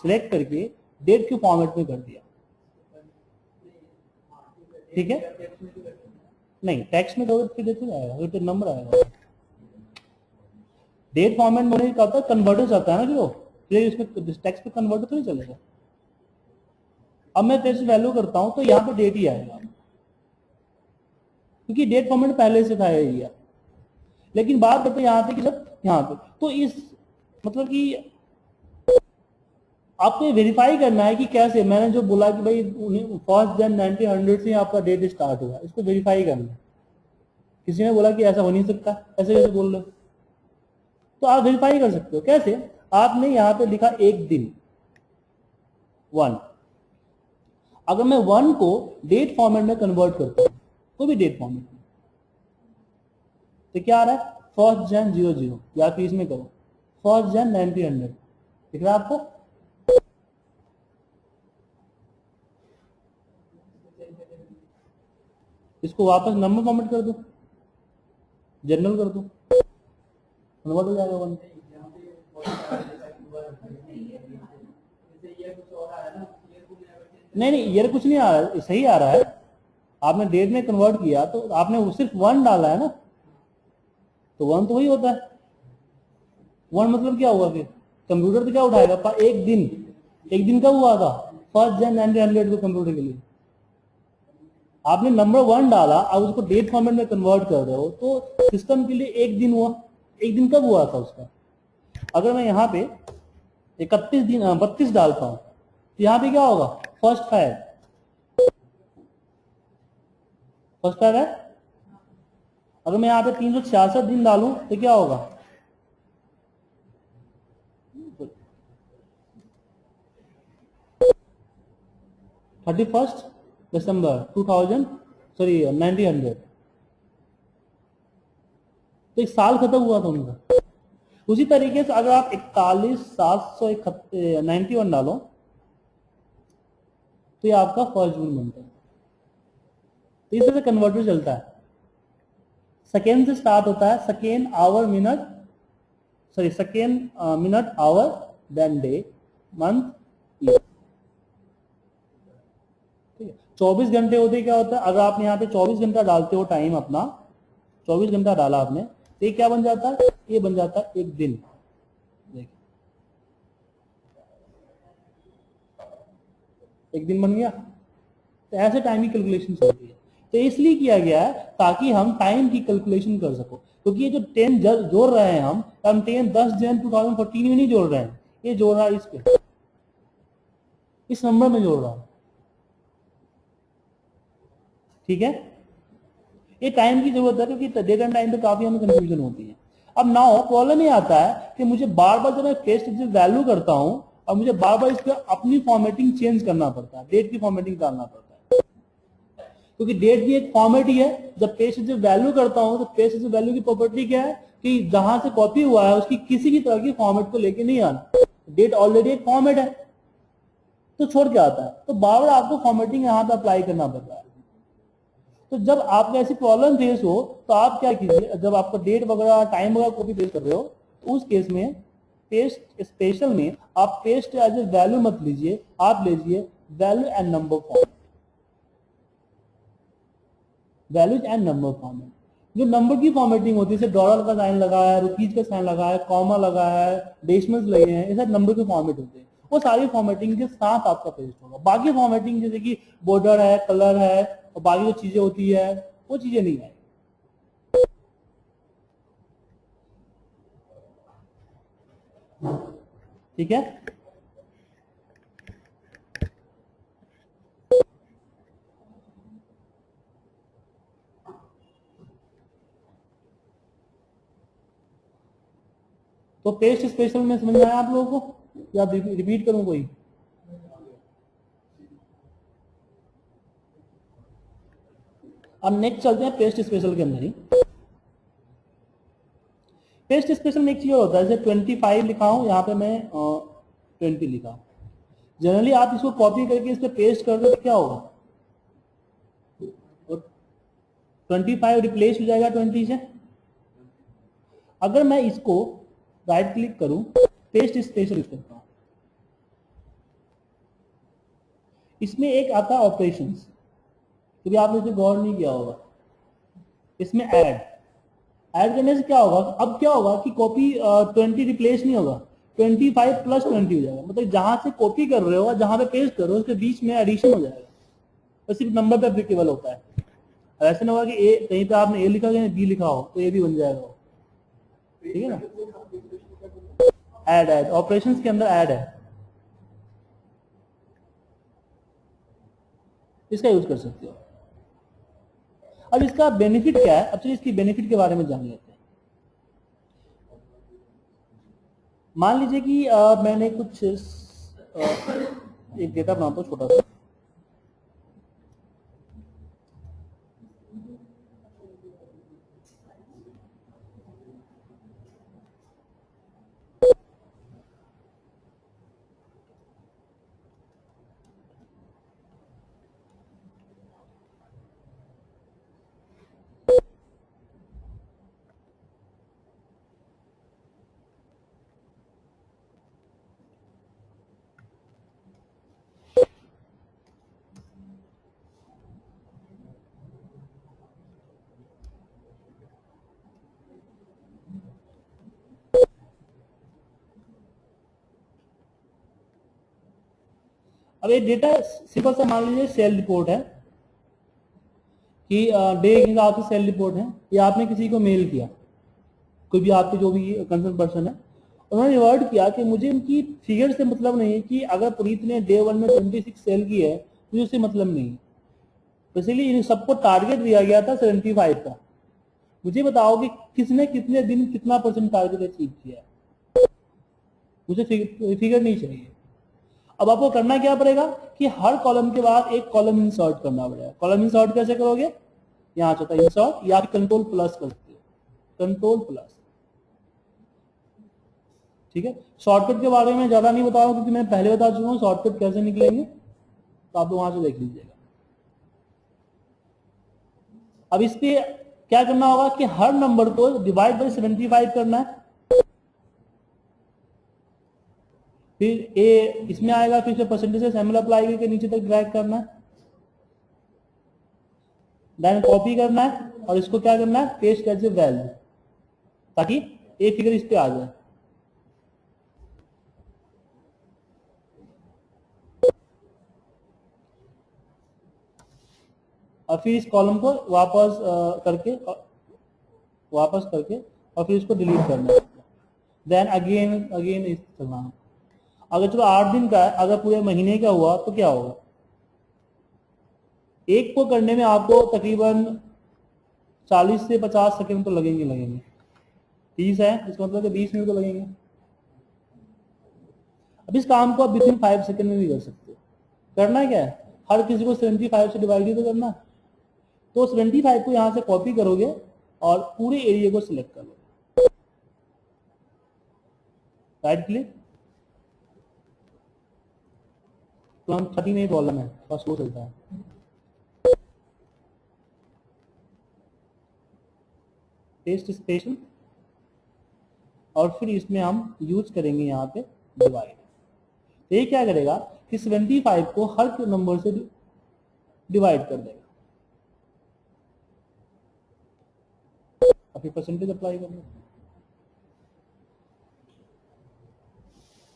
सिलेक्ट करके डेट के फॉर्मेट में कर दिया, ठीक है, नहीं टेक्स्ट में करोगे फिर डेट आएगा, फिर नंबर आएगा। डेट फॉर्मेट में होने का होता है कन्वर्टर चाहता है ना जो, फिर इसमें टेक्स्ट पे कन्वर्टर तो नहीं चलेगा। अब मैं टेक्स्ट वैल्यू करता हूं तो यहां पे डेट ही आएगा, क्योंकि डेट फॉर्मेट पहले से था एरिया। लेकिन बात करते यहाँ पे कि जब यहाँ पे, तो इस मतलब कि आपको वेरीफाई करना है कि कैसे, मैंने जो बोला कि भाई 1 जन 1900 से आपका डेट स्टार्ट हुआ, इसको वेरीफाई करना है। किसी ने बोला कि ऐसा हो नहीं सकता, ऐसे कैसे बोल रहे हो, तो आप वेरीफाई कर सकते हो। कैसे? आपने यहां पे लिखा एक दिन 1, अगर मैं 1 को डेट फॉर्मेट में कन्वर्ट करता हूं, तो भी डेट फॉर्मेट में, तो क्या आ रहा है? 1 जन 00, या फिर इसमें करो 1 जन 1900, दिख रहा है आपको? इसको वापस नंबर फॉर्मेट कर दो, जनरल कर दो, कन्वर्ट हो जाएगा 1। नहीं, ईयर कुछ नहीं आ रहा है, सही आ रहा है। आपने डेट में कन्वर्ट किया तो आपने सिर्फ 1 डाला है ना, तो 1 तो वही होता है। 1 मतलब क्या हुआ? फिर कंप्यूटर तो क्या उठाएगा? एक दिन कब हुआ था? 1 जन 1900 को कंप्यूटर के लिए आपने नंबर 1 डाला, अब उसको डेट फॉर्मेट में कन्वर्ट कर रहे हो, तो सिस्टम के लिए एक दिन हुआ। एक दिन कब हुआ था उसका? अगर मैं यहाँ पे 32 डालता हूं तो यहाँ पे क्या होगा? फर्स्ट फाइव है। अगर मैं यहाँ पे 366 दिन डालूं तो क्या होगा? 31 दिसंबर 1900, तो एक साल खत्म हुआ था उनका। उसी तरीके से अगर आप 41,791 डालो तो ये आपका 1 जून बनता है। तो इस तरह से कन्वर्टर चलता है। सेकेंड से स्टार्ट होता है, second minute hour then day month year. 24 घंटे होते क्या होता है? अगर आप यहाँ पे 24 घंटा डालते हो टाइम अपना, 24 घंटा डाला आपने, तो ये क्या बन जाता है? ये बन जाता है एक दिन। देखिए एक दिन बन गया। तो ऐसे टाइम की कैलकुलेशन होती है। तो इसलिए किया गया है ताकि हम टाइम की कैलकुलेशन कर सको। क्योंकि ये जो 10 जोड़ रहे हैं हम 10 जन 2014 में नहीं जोड़ रहे हैं, ये जोड़ रहा है इस पे, इस नंबर में जोड़ रहा है। ठीक है, ये टाइम की जरूरत है क्योंकि डेट एंड टाइम पे काफी हमें कंफ्यूजन होती है। अब नाउ प्रॉब्लम ये आता है कि मुझे बार बार जब मैं पेस्ट वैल्यू करता हूं और मुझे बार बार इस पर अपनी फॉर्मेटिंग चेंज करना पड़ता है, डेट की फॉर्मेटिंग डालना पड़ता है, क्योंकि डेट भी एक फॉर्मेट ही है। जब पेस्ट वैल्यू करता हूं तो पेस्ट वैल्यू की प्रॉपर्टी क्या है कि जहां से कॉपी हुआ है उसकी किसी भी तरह की फॉर्मेट को लेके नहीं आना। डेट ऑलरेडी एक फॉर्मेट है, तो छोड़ के आता है, तो बार बार आपको फॉर्मेटिंग यहाँ पे अप्लाई करना पड़ रहा है। तो जब आपको ऐसी प्रॉब्लम फेस हो तो आप क्या कीजिए, जब आपको डेट वगैरह टाइम वगैरह कॉपी पेस्ट कर रहे हो तो उस केस में पेस्ट स्पेशल में आप पेस्ट एज ए वैल्यू मत लीजिए, आप लीजिए value and number format. Values and number format, जो नंबर की फॉर्मेटिंग होती है जैसे डॉलर का साइन लगा है, रुपीज का साइन लगा है, कॉमा लगा है, डेसिमल्स लगे हैं, ये सब नंबर के फॉर्मेट होते हैं। वो सारी फॉर्मेटिंग के साथ आपका पेस्ट होगा। बाकी फॉर्मेटिंग जैसे कि बॉर्डर है, कलर है और बाकी जो चीजें होती है वो चीजें नहीं है। ठीक है, तो पेस्ट स्पेशल में समझ में आया आप लोगों को या रिपीट करूं कोई? अब नेक्स्ट चलते हैं पेस्ट स्पेशल के अंदर ही। पेस्ट स्पेशल में एक चीज होता है, जैसे 25 लिखा हूं, यहाँ पे मैं 20 लिखा। जनरली आप इसको कॉपी करके इस पे पेस्ट कर दो तो क्या होगा, 25 रिप्लेस हो जाएगा 20 से। अगर मैं इसको राइट क्लिक करूं, पेस्ट स्पेशल करता हूं, इसमें एक आता है ऑपरेशंस, कभी आपने इसे गौर नहीं किया होगा। इसमें ऐड करने से क्या होगा, अब क्या होगा कि कॉपी 20 रिप्लेस नहीं होगा, 25 प्लस 20 हो जाएगा। मतलब जहां से कॉपी कर रहे हो जहां पे पेस्ट कर रहे हो उसके बीच में एडिशन हो जाएगा, तो सिर्फ नंबर पे एप्लीकेबल होता है। ऐसे नहीं होगा कि ए कहीं पे आपने ए लिखा कहीं बी लिखा हो तो ए भी बन जाएगा, ठीक है ना। ऐड ऑपरेशंस के अंदर ऐड है, इसका यूज कर सकते हो। अब इसका बेनिफिट क्या है, अब चलिए इसकी बेनिफिट के बारे में जान लेते हैं। मान लीजिए कि मैंने कुछ एक डेटा बनाता हूं छोटा सा। अब ये डेटा सिंपल सा मान लीजिए सेल रिपोर्ट है कि डे के हिसाब से सेल रिपोर्ट है, या आपने किसी को मेल किया, कोई भी आपके जो भी कंसर्न पर्सन है, उन्होंने रिवर्ट किया कि मुझे इनकी फिगर से मतलब नहीं है कि अगर पुनीत ने डे 1 में 26 सेल की है मुझे उससे मतलब नहीं है। तो इसीलिए इन सबको टारगेट दिया गया था 75 का। मुझे बताओ कि किसने कितने दिन कितना परसेंट टारगेट अचीव किया है, मुझे फिगर नहीं चाहिए। अब आपको करना क्या पड़ेगा कि हर कॉलम के बाद एक कॉलम इंसर्ट करना पड़ेगा। कॉलम इंसर्ट कैसे करोगे, यहां चलता है इंसर्ट, या कंट्रोल प्लस करते हो, कंट्रोल प्लस, ठीक है। शॉर्टकट के बारे में ज्यादा नहीं बताऊंगा क्योंकि मैं पहले बता चुका हूं शॉर्टकट कैसे निकलेंगे, तो आप वहां से देख लीजिएगा। अब इस पे क्या करना होगा कि हर नंबर को डिवाइड बाई 75 करना है, फिर ए इसमें आएगा, फिर से परसेंटेज से सैम्पल अप्लाई करके नीचे तक ड्रैग करना है, देन कॉपी करना है और इसको क्या करना है पेस्ट एज ए वैल्यू, ताकि ए फिगर इस पे आ जाए। और फिर इस कॉलम को वापस करके और फिर इसको डिलीट करना है, देन अगेन अगेन इस चलना। अगर चलो 8 दिन का है, अगर पूरे महीने का हुआ तो क्या होगा, एक को करने में आपको तकरीबन 40 से 50 सेकंड तो लगेंगे 30 है, इसका मतलब 20 मिनट तो लगेंगे। अब इस काम को आप विदिन 5 सेकंड में भी कर सकते हो। करना क्या है, हर किसी को 75 से डिवाइड ही तो करना है। तो 75 को यहां से कॉपी करोगे और पूरे एरिया को सिलेक्ट कर लोगे, राइट क्लिक, कॉलम 30 में प्रॉब्लम है, थोड़ा स्लो चलता है। पेस्ट स्पेशल और फिर इसमें हम यूज करेंगे यहाँ पे डिवाइड। तो ये क्या करेगा कि 75 को हर नंबर से डिवाइड कर देगा, और फिर परसेंटेज अप्लाई कर देगा।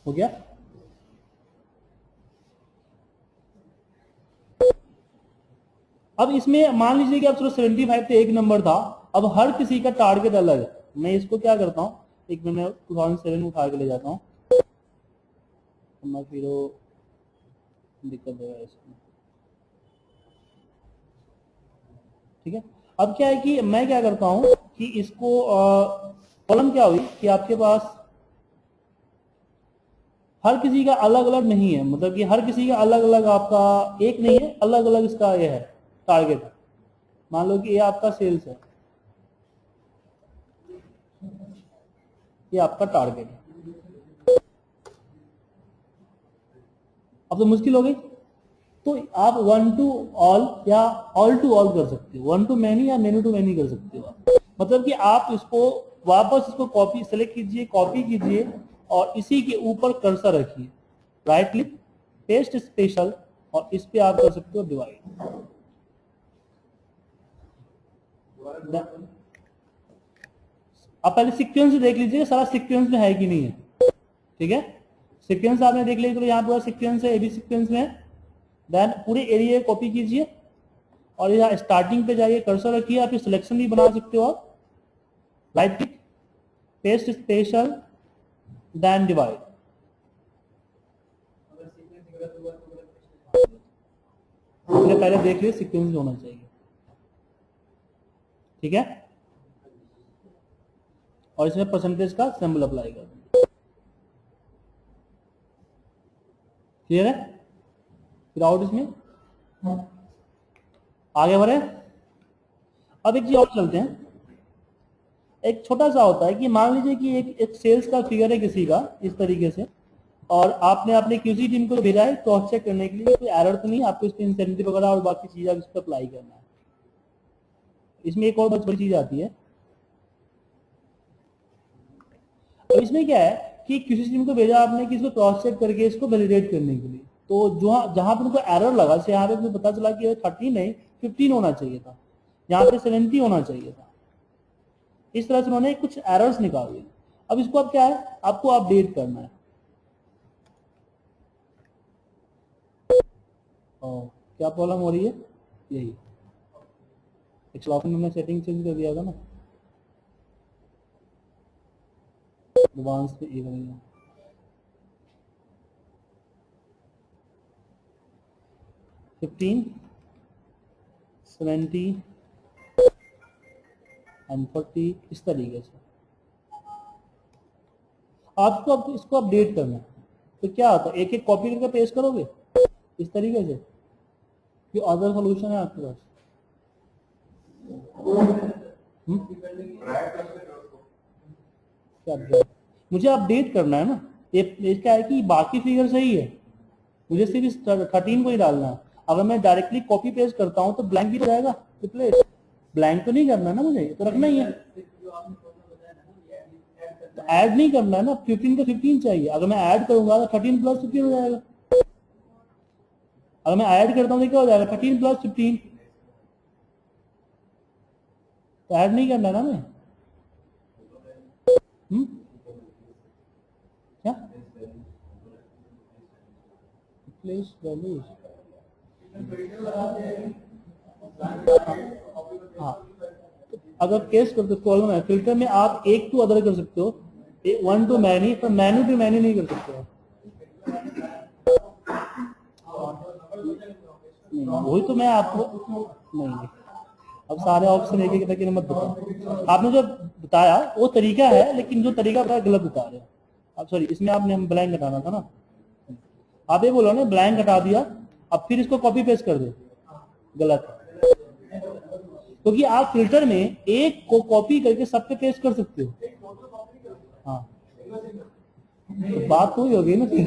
हो गया। अब इसमें मान लीजिए कि अब चलो 75 तो एक नंबर था, अब हर किसी का टारगेट अलग है। मैं इसको क्या करता हूँ, एक मैंने 2007 में उठा के ले जाता हूँ, फिर वो दिक्कत देगा इसमें। ठीक है, अब क्या है कि मैं क्या करता हूँ कि इसको कॉलम क्या हुई कि आपके पास हर किसी का अलग अलग नहीं है, मतलब कि हर किसी का अलग अलग आपका एक नहीं है, अलग अलग इसका ये है टारगेट है। मान लो कि ये आपका सेल्स है, ये आपका टारगेट है। अब तो मुश्किल हो गई, तो आप 1 to all या all to all कर सकते हो, 1 to many या many to many कर सकते हो। मतलब कि आप इसको वापस इसको कॉपी सेलेक्ट कीजिए, कॉपी कीजिए और इसी के ऊपर कर्सर रखिए, राइट क्लिक, पेस्ट स्पेशल, और इस पे आप कर सकते हो डिवाइड। आप पहले सीक्वेंस देख लीजिए सारा सीक्वेंस में है कि नहीं है। ठीक है, सीक्वेंस आपने देख लिया, तो यहाँ पूरा सीक्वेंस है, एबी सीक्वेंस में है। देन पूरे एरिया कॉपी कीजिए और यहाँ स्टार्टिंग पे जाइए, कर्सर रखिए, आप सिलेक्शन भी बना सकते हो आप, right click, paste special, then divide. पहले देख लीजिए सीक्वेंस होना चाहिए। ठीक है, और इसमें परसेंटेज का सिंबल अप्लाई कर दें। क्लियर है, फिर आउट इसमें आगे बढ़े। अब एक चीज और चलते हैं, एक छोटा सा होता है कि मान लीजिए कि एक सेल्स का फिगर है किसी का इस तरीके से, और आपने अपने क्यूसी टीम को भेजा है क्रॉस चेक करने के लिए, कोई एरर तो नहीं, आपको इस पर इंसेंटिव वगैरह और बाकी चीजें आप इस पर अप्लाई करना है। इसमें एक और बहुत बड़ी चीज आती है, और इसमें क्या है कि किसी टीम को भेजा आपने कि इसको क्रॉस चेक करके इसको वैलिडेट करने के लिए, तो जो जहां पर उनको एरर लगा, से यहाँ पे पता चला कि 30 नहीं 15 होना चाहिए था, यहाँ पे 70 होना चाहिए था, इस तरह से उन्होंने कुछ एरर्स निकाल दिए। अब इसको अब क्या है, आपको अपडेट करना है। क्या प्रॉब्लम हो रही है, यही एक्सलॉफन में सेटिंग चेंज कर दिया था ना, एडवांस पे एक नहीं है। 15, 70 एंड 40 इस तरीके से आपको अब इसको अपडेट करना है। तो क्या होता है, एक एक कॉपी करके पेस्ट करोगे इस तरीके से, कि अदर सोल्यूशन है आपके पास। क्या मुझे अपडेट करना है ना, ये क्या है कि बाकी फिगर सही है, मुझे सिर्फ 13 को ही डालना है। अगर मैं डायरेक्टली कॉपी पेस्ट करता हूं तो ब्लैंक ही रहेगा, रिप्लेस ब्लैंक तो नहीं करना है ना, मुझे तो रखना ही है, तो ऐड नहीं करना है ना, 15 को 15 चाहिए। अगर मैं ऐड करूंगा तो 13 प्लस 15 हो जाएगा, अगर मैं ऐड करता हूं तो क्या हो जाएगा 13 प्लस 15, तो ऐड नहीं करना ना मैं। क्या रिप्लेस वैल्यूज, हाँ, अगर केस करते प्रॉब्लम है फिल्टर में, आप एक टू अदर कर सकते हो, 1 to मैनी, पर मैन्यू टू मैनी नहीं कर सकते हो। वही तो मैं आपको नहीं, अब सारे ऑप्शन एक एक करके मत बताओ, आपने जो बताया वो तरीका है, लेकिन जो तरीका बताया गलत बता रहे हो आप, सॉरी इसमें आपने ब्लैंक हटाना था ना, आप ये बोलो ना ब्लैंक हटा दिया, अब फिर इसको कॉपी पेस्ट कर दो, गलत है, क्योंकि आप फिल्टर में एक को कॉपी करके सब पे पेस्ट कर सकते हो। हाँ तो बात तो ही होगी ना फिर।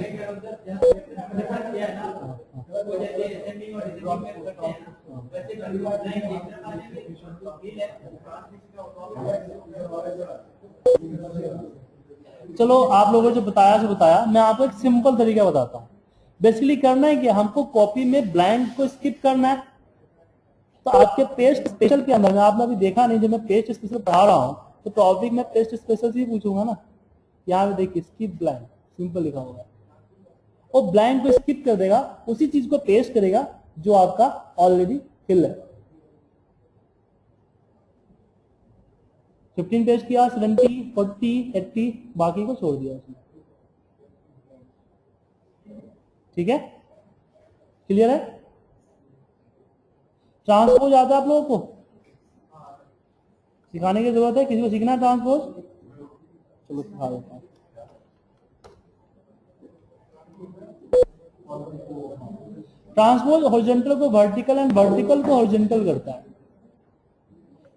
चलो आप लोगों ने जो बताया सो बताया, मैं आपको एक सिंपल तरीका बताता हूँ। बेसिकली करना है कि हमको कॉपी में ब्लैंक को स्किप करना है। तो आपके पेस्ट स्पेशल के अंदर में आपने अभी देखा नहीं, जब मैं पेस्ट स्पेशल पढ़ा रहा हूँ तो टॉपिक में पेस्ट स्पेशल से ही पूछूंगा ना। यहाँ पे देखिए स्किप ब्लैंक सिंपल लिखा हुआ है, वो ब्लैंक को स्किप कर देगा, उसी चीज को पेस्ट करेगा जो आपका ऑलरेडी फिल है। 15 पेस्ट किया, 70, 40, 80, बाकी को छोड़ दिया उसने। ठीक है, क्लियर है? ट्रांसपोज आता है आप लोगों को? सिखाने की जरूरत है? किसी को सीखना है ट्रांसपोज? चलो सिखा देता हूं। ट्रांसपोज हॉरिजॉन्टल को वर्टिकल एंड वर्टिकल को हॉरिजॉन्टल करता है।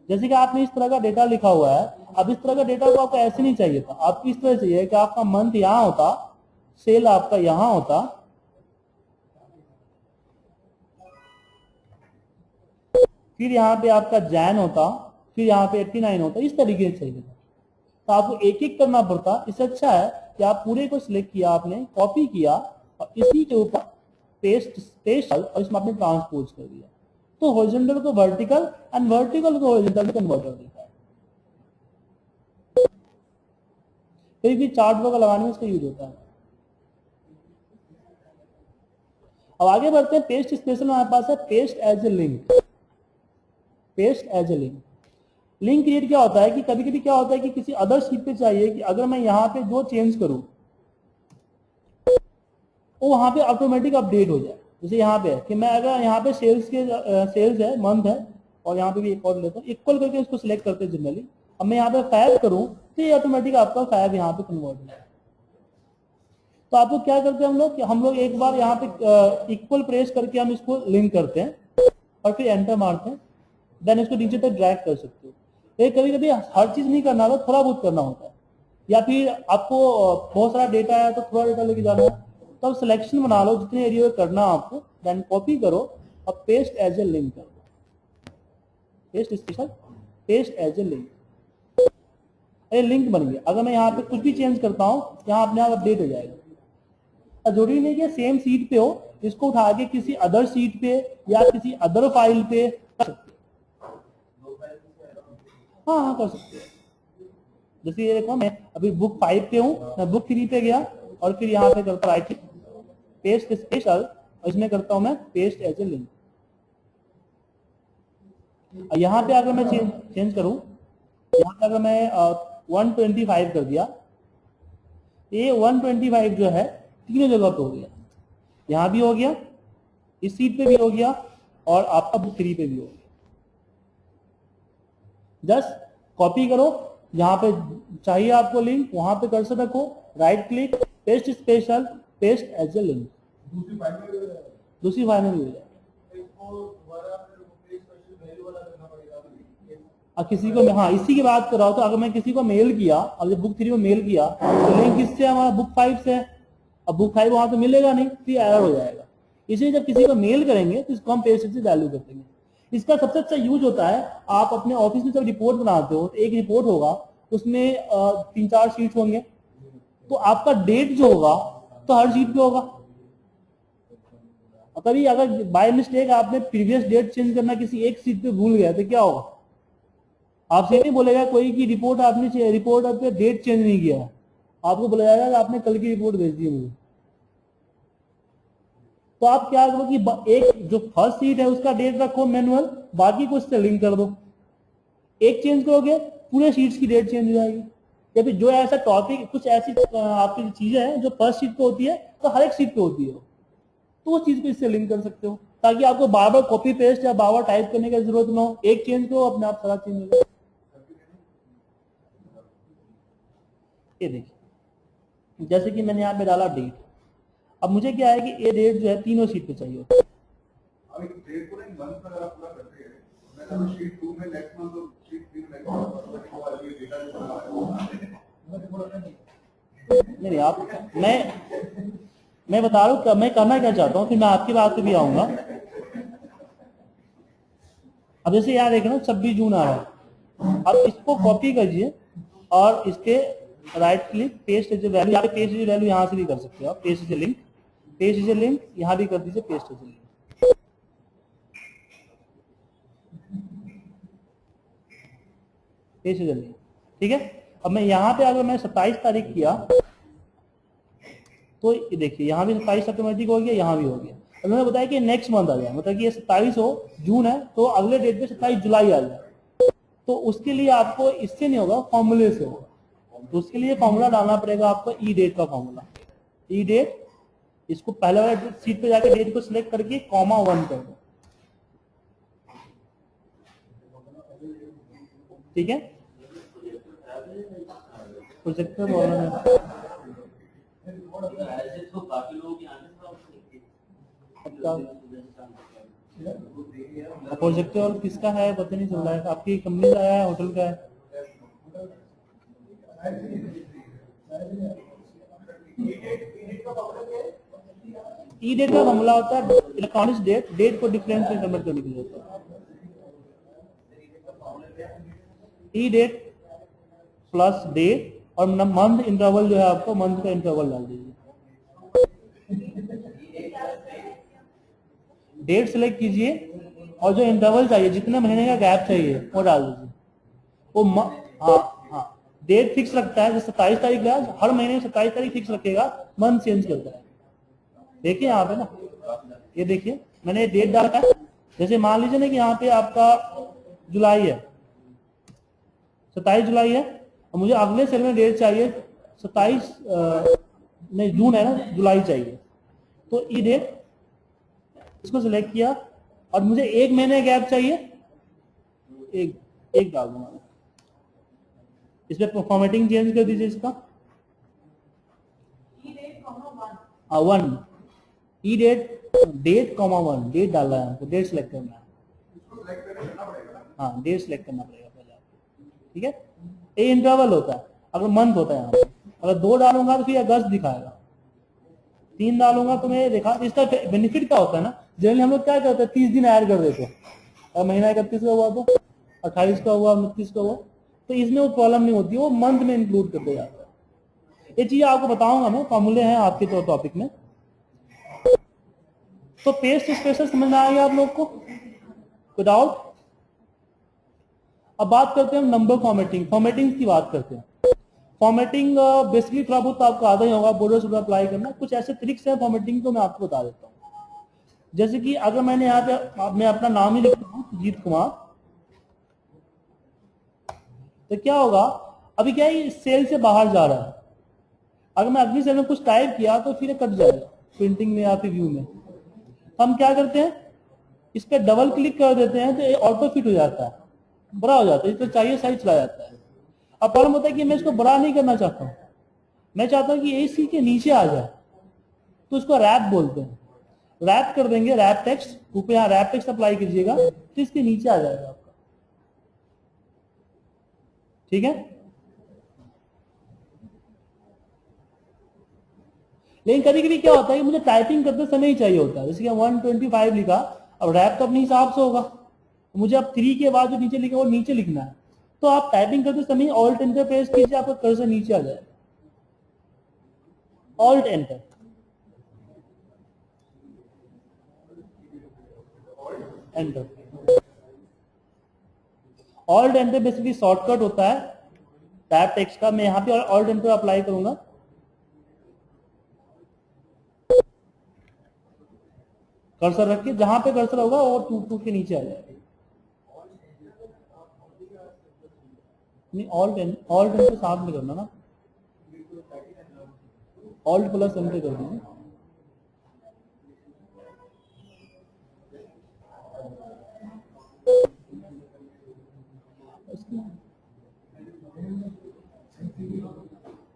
जैसे कि आपने इस तरह का डेटा लिखा हुआ है, अब इस तरह का डेटा को आपको ऐसे नहीं चाहिए था, आपको इस तरह चाहिए कि आपका मंथ यहां होता, सेल आपका यहां होता, फिर यहाँ पे आपका जैन होता, फिर यहाँ पे 89 होता, इस तरीके से चाहिए था। तो आपको एक एक करना पड़ता। इससे अच्छा है कि आप पूरे को सिलेक्ट किया, आपने कॉपी किया और इसी के ऊपर पेस्ट स्पेशल और इसमें आपने ट्रांसपोज कर दिया, तो हॉरिजॉन्टल को वर्टिकल एंड वर्टिकल को हॉरिजॉन्टल में कन्वर्ट कर देता है। कोई भी चार्ट वगैरह लगाने में इसका यूज होता है। अब आगे बढ़ते हैं। पेस्ट स्पेशल हमारे पास है paste as a link. Paste as a link, link create क्या होता है कि कभी कभी क्या होता है कि किसी अदर शीट पे चाहिए कि अगर मैं यहाँ पे जो चेंज करूं वो वहां पे ऑटोमेटिक अपडेट हो जाए। जैसे यहाँ पे है कि मैं अगर यहाँ पे सेल्स है, मंथ है, और यहाँ पे भी एक और लेता हूँ, इक्वल करके इसको सिलेक्ट करते हैं जनरली। अब मैं यहाँ पे फैब करूं तो ये ऑटोमेटिक आपका फैब यहाँ पे कन्वर्ट हो जाए। तो आपको क्या करते हैं हम लोग कि हम लोग एक बार यहाँ पे इक्वल प्रेस करके हम इसको लिंक करते हैं और फिर एंटर मारते हैं, देन इसको नीचे तक ड्रैग कर सकते हो। ये कभी कभी हर चीज नहीं करना होता, थोड़ा बहुत करना होता है, या फिर आपको बहुत सारा डेटा है तो थोड़ा डेटा लेके जाना है, तो आप सिलेक्शन बना लो जितने एरिया में करना है आपको, देन कॉपी करो और पेस्ट एज ए लिंक करो। Paste special, paste as a link, ये लिंक बन गया। अगर मैं यहाँ पे कुछ भी चेंज करता हूँ यहाँ अपने आप अपडेट हो जाएगा। जरूरी नहीं कि सेम सीट पे हो, इसको उठा के किसी अदर सीट पे या किसी अदर फाइल पे कर सकते हो। हाँ कर सकते हो। जैसे ये देखो, मैं अभी बुक 5 पे हूँ, मैं बुक 3 पे गया और फिर यहाँ पे करता राइट पेस्ट स्पेशल और इसमें करता हूँ मैं पेस्ट एज ए लिंक। यहाँ पे अगर मैं चेंज करूँ, यहाँ पे अगर मैं 125 कर दिया, ये 125 जो है तीनों जगह पे हो गया, यहाँ भी हो गया, इस सीट पे भी हो गया और आपका बुक 3 पे भी हो गया। जस्ट कॉपी करो, यहाँ पे चाहिए आपको लिंक, वहां पे कर्सर रखो, right click, paste special, paste as a link, दूसरी फाइल में भी हो जाए। और किसी को, हाँ इसी की बात कर रहा हूं, तो अगर मैं किसी को मेल किया, अब जब बुक 3 को मेल किया तो लिंक किससे, हमारा बुक 5 से है। अब बुक 5 वहां तो मिलेगा नहीं, फिर एरर हो जाएगा। इसलिए जब किसी को मेल करेंगे तो इसको हम पेस्ट से वैल्यू कर देंगे। इसका सबसे अच्छा यूज होता है, आप अपने ऑफिस में जब रिपोर्ट बनाते हो तो एक रिपोर्ट होगा, उसमें 3-4 शीट होंगे, तो आपका डेट जो होगा तो हर शीट पे होगा। कभी अगर बाय मिस्टेक आपने प्रीवियस डेट चेंज करना किसी एक सीट पे भूल गया तो क्या होगा, आपसे नहीं बोलेगा कोई कि रिपोर्ट आपने रिपोर्ट आपके डेट चेंज नहीं किया, आपको बोला जाएगा कि आपने कल की रिपोर्ट भेज दी मुझे। तो आप क्या करो कि एक जो फर्स्ट सीट है उसका डेट रखो मैनुअल, बाकी को उससे लिंक कर दो। एक चेंज करोगे पूरे सीट्स की डेट चेंज हो जाएगी। या फिर जो ऐसा टॉपिक, कुछ ऐसी आपकी चीजें हैं जो फर्स्ट सीट पे होती है तो हर एक सीट पे होती है, तो उस चीज को इससे लिंक कर सकते हो, ताकि आपको बार बार कॉपी पेस्ट या बार बार टाइप करने की जरूरत ना हो। एक चेंज करो, अपने आप सारा चेंज हो जाए। ये देखिए, जैसे कि मैंने यहाँ पे डाला डेट, अब मुझे क्या है कि ये डेट जो है तीनों सीट पे चाहिए होता है। नहीं नहीं, आप मैं बता रहा हूँ मैं करना क्या चाहता हूँ, फिर मैं आपकी बात पे भी आऊंगा। अब जैसे यहाँ देखें ना 26 जून आ रहा है, अब इसको कॉपी कीजिए और इसके right click paste as value, यहाँ पे पेस्ट एज वैल्यू यहाँ से भी कर सकते हो आप, paste as link, paste as link यहाँ भी कर दीजिए, paste as link, paste as link, ठीक है। अब मैं यहाँ पे अगर मैं 27 तारीख किया तो देखिए यहाँ भी 27 ऑटोमेटिक हो गया, यहाँ भी हो गया। उन्होंने बताया कि नेक्स्ट मंथ आ जाए, मतलब कि ये 27 हो जून है तो अगले डेट पे 27 जुलाई आ जाए, तो उसके लिए आपको इससे नहीं होगा, फॉर्मूले से होगा। तो उसके लिए फॉर्मूला डालना पड़ेगा आपको, ई डेट का फॉर्मूला, ई डेट, इसको पहले वाले सीट पे जाकर डेट को सिलेक्ट करके कॉमा 1 कर दो, ठीक है। प्रोजेक्टर प्रोजेक्टर और किसका है पता नहीं चल रहा है, आपकी कंपनी का है, होटल का है? ई डेट का फॉर्मूला होता है इलेक्ट्रॉनिक्स डेट, डेट को डिफरेंस में कन्वर्ट करने के लिए होता है। ई डेट प्लस डेट और मंथ इंटरवल जो है आपको मंथ का इंटरवल डाल दीजिए, डेट सिलेक्ट कीजिए और जो इंटरवल चाहिए, जितने महीने का गैप चाहिए वो डाल दीजिए। वो हाँ डेट फिक्स रखता है, जैसे 27 तारीख है, हर महीने 27 तारीख फिक्स रखेगा, मंथ चेंज करता है। देखिए यहाँ पे ना, ये देखिए मैंने डेट डाला है, जैसे मान लीजिए ना कि यहाँ पे आपका जुलाई है, 27 जुलाई है, और मुझे अगले सेल में डेट चाहिए 27 नहीं जून है ना, जुलाई चाहिए, तो ई डेट इसको सिलेक्ट किया और मुझे एक महीने गैप चाहिए, एक डाल दूंगा, इसमें फॉर्मेटिंग चेंज कर दीजिए इसका, वन ई डेट, डेट कॉमा 1, डेट डालना है हमको, डेट सिलेक्ट करना है, हाँ डेट सिलेक्ट करना पड़ेगा पहले आपको, ठीक है। ये इंटरवल होता है, अगर मंथ होता है यहाँ पे, अगर 2 डालूंगा तो फिर अगस्त दिखाएगा, 3 डालूंगा तो मैं देखा। इसका बेनिफिट क्या होता है ना, जनरली हम लोग क्या करते हैं 30 दिन ऐड कर देते हैं, और महीना 31 का हुआ तो 28 का हुआ, 29 का हुआ, तो इसमें वो प्रॉब्लम नहीं होती, वो मंथ में इंक्लूड कर दिया जाता है। ये चीज आपको बताऊंगा मैं, फॉर्मूले हैं आपके तो टॉपिक में। तो पेस्ट स्पेशल समझ में आ गया आप लोग को, विदाउट। अब बात करते हैं हम नंबर फॉर्मेटिंग, फॉर्मेटिंग की बात करते हैं। फॉर्मेटिंग बेसिकली थोड़ा बहुत तो आपको आता ही होगा, बोर्डर से अप्लाई करना, कुछ ऐसे ट्रिक्स है फॉर्मेटिंग को मैं आपको बता देता हूँ। जैसे कि अगर मैंने यहाँ पे मैं अपना नाम ही लिखता हूँ जीत कुमार, तो क्या होगा, अभी क्या है सेल से बाहर जा रहा है, अगर मैं अगली सेल में कुछ टाइप किया तो फिर कट जाएगा प्रिंटिंग में या फिर व्यू में। हम क्या करते हैं, इस पर डबल क्लिक कर देते हैं तो ये ऑटो फिट हो जाता है, बड़ा हो जाता है, इसको चाहिए साइज चला जाता है। अब प्रॉब्लम होता है कि मैं इसको बड़ा नहीं करना चाहता हूँ, मैं चाहता हूँ कि इसी के नीचे आ जाए, तो उसको रैप बोलते हैं, रैप कर देंगे, रैप टेक्स्ट, ऊपर यहाँ रैप टेक्स्ट अप्लाई कीजिएगा तो इसके नीचे आ जाएगा आपका, ठीक है। लेकिन कभी कभी क्या होता है कि मुझे टाइपिंग करते समय ही चाहिए होता है, जैसे कि 125 लिखा, अब रैप तो अपने हिसाब से होगा, मुझे अब 3 के बाद जो नीचे लिखा वो नीचे लिखना है, तो आप टाइपिंग करते समय ऑल्ट एंटर प्रेस कीजिए, आपका कर्सर नीचे आ जाएगा, alt enter, enter, alt enter basically shortcut होता है टैब टेक्स्ट का। मैं यहाँ पे ऑल्ट एंटर अप्लाई करूंगा, कर्सर रख के जहां पे कर्सर होगा और टूट के नीचे आ जाएगा। नहीं, ऑल्ट एंटर साथ में करना ना, ऑल्ट प्लस एंटर कर दीजिए,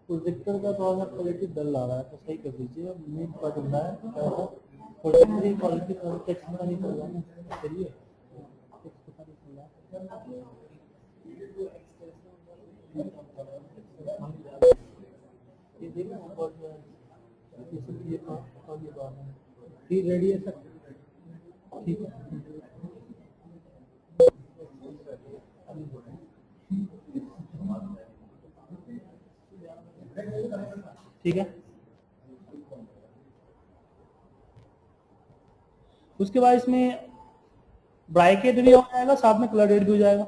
प्रोजेक्टर का थोड़ा सा क्वालिटी डल आ रहा है, तो सही कर दीजिए, मीट का डल रहा है, प्रोजेक्टर की क्वालिटी टेक्स्ट पता नहीं चल रहा है, चलिए टेक्स्ट पता नहीं चल रहा है, देखना ऊपर जो है ये ठीक रेडी है सर, ठीक है। ठीक है, उसके बाद इसमें ब्रैकेट भी हो जाएगा, साथ में कलर रेट भी हो जाएगा।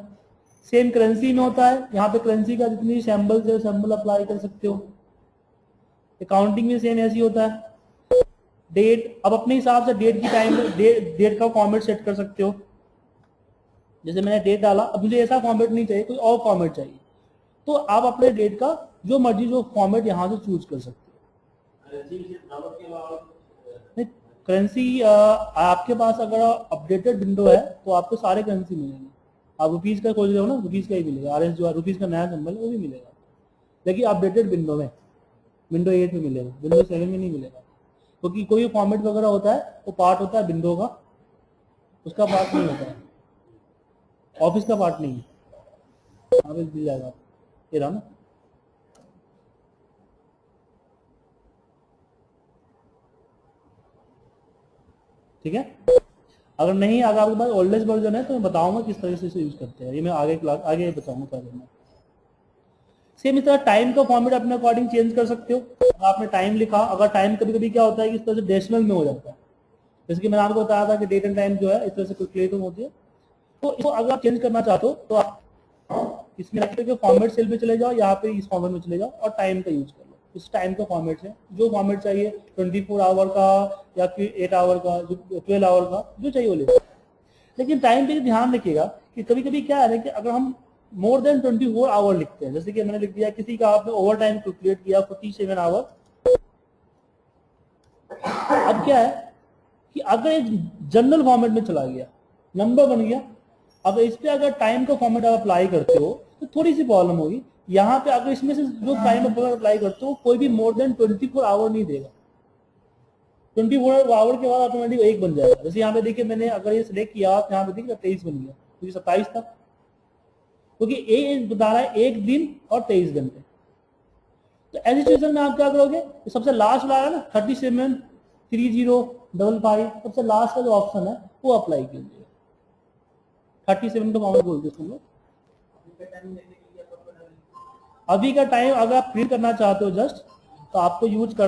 सेम करेंसी में होता है, यहाँ पे करेंसी का जितनी सैम्बल्स है सैम्बल अप्लाई कर सकते हो। अकाउंटिंग में सेम ऐसे ही होता है। डेट, अब अपने हिसाब से डेट की टाइम डेट का फॉर्मेट सेट कर सकते हो। जैसे मैंने डेट डाला, अब मुझे ऐसा फॉर्मेट नहीं चाहिए, कोई और फॉर्मेट चाहिए, तो आप अपने डेट का जो मर्जी जो फॉर्मेट यहाँ से चूज कर सकते हो। करेंसी आपके पास अगर अपडेटेड विंडो है तो आपको सारे करेंसी मिलेंगे। आप रुपीज का खोज रहे हो ना, रुपीज का ही मिलेगा, RS जो रुपीज का नया सिंबल है वो भी मिलेगा, लेकिन अपडेटेड विंडो में विंडो 8 में मिलेगा, विंडो 7 में नहीं मिलेगा, क्योंकि कोई फॉर्मेट वगैरह होता है वो पार्ट होता है विंडो का, उसका पार्ट नहीं होता है, ऑफिस का पार्ट नहीं है। यहाँ पे मिल जाएगा, ये रहा ना। ठीक है, अगर नहीं, अगर आपके पास ओल्डेस्ट वर्जन है तो मैं बताऊंगा किस तरह से इसे यूज करते हैं, ये मैं आगे क्लास आगे बताऊंगा क्या करना। सेम इस तरह टाइम का फॉर्मेट अपने अकॉर्डिंग चेंज कर सकते हो। अगर आपने टाइम लिखा, अगर टाइम कभी कभी क्या होता है कि इस तरह से डेसिमल में हो जाता है, जैसे कि मैंने आपको बताया था कि डेट एंड टाइम जो है इस तरह से कैलकुलेट होती है, तो इसको अगर आप चेंज करना चाहते हो तो आप इसमें फॉर्मेट सेल में चले जाओ, यहाँ पे इस फॉर्मेट में चले जाओ और टाइम का यूज कर लो। इस टाइम का फॉर्मेट है, जो फॉर्मेट चाहिए 24 आवर का या फिर 8 आवर का, 12 आवर का, जो चाहिए वो ले। लेकिन टाइम पे ध्यान रखिएगा कि कभी कभी क्या है कि अगर हम मोर देन 24 आवर लिखते हैं, जैसे कि मैंने लिख दिया किसी का आपने ओवर टाइम कैलकुलेट किया 47 आवर, अब क्या है कि अगर एक जनरल फॉर्मेट में चला गया, नंबर बन गया, अगर इस पे अगर टाइम का फॉर्मेट आप अप्लाई करते हो तो थोड़ी सी प्रॉब्लम होगी। यहाँ पे अगर इसमें से जो टाइम अप्लाई करते हो कोई भी मोर देन 24 आवर नहीं देगा, 24 आवर के बाद ऑटोमेटिक एक बन जाएगा। जैसे यहाँ पे देखिए मैंने अगर ये सिलेक्ट किया तो यहाँ पे देखिए 23 बन गया, क्योंकि 27 था, क्योंकि एक बता रहा है 1 दिन और 23 घंटे। तो ऐसी सिचुएशन में आप क्या करोगे, तो सबसे लास्ट वाला है ना 373055, सबसे लास्ट का जो ऑप्शन है वो अप्लाई कीजिए। 37 का फॉर्मेट बोलते हैं लोग। अभी का टाइम अगर आप प्रिंट करना चाहते हो जस्ट, तो आपको यूज करना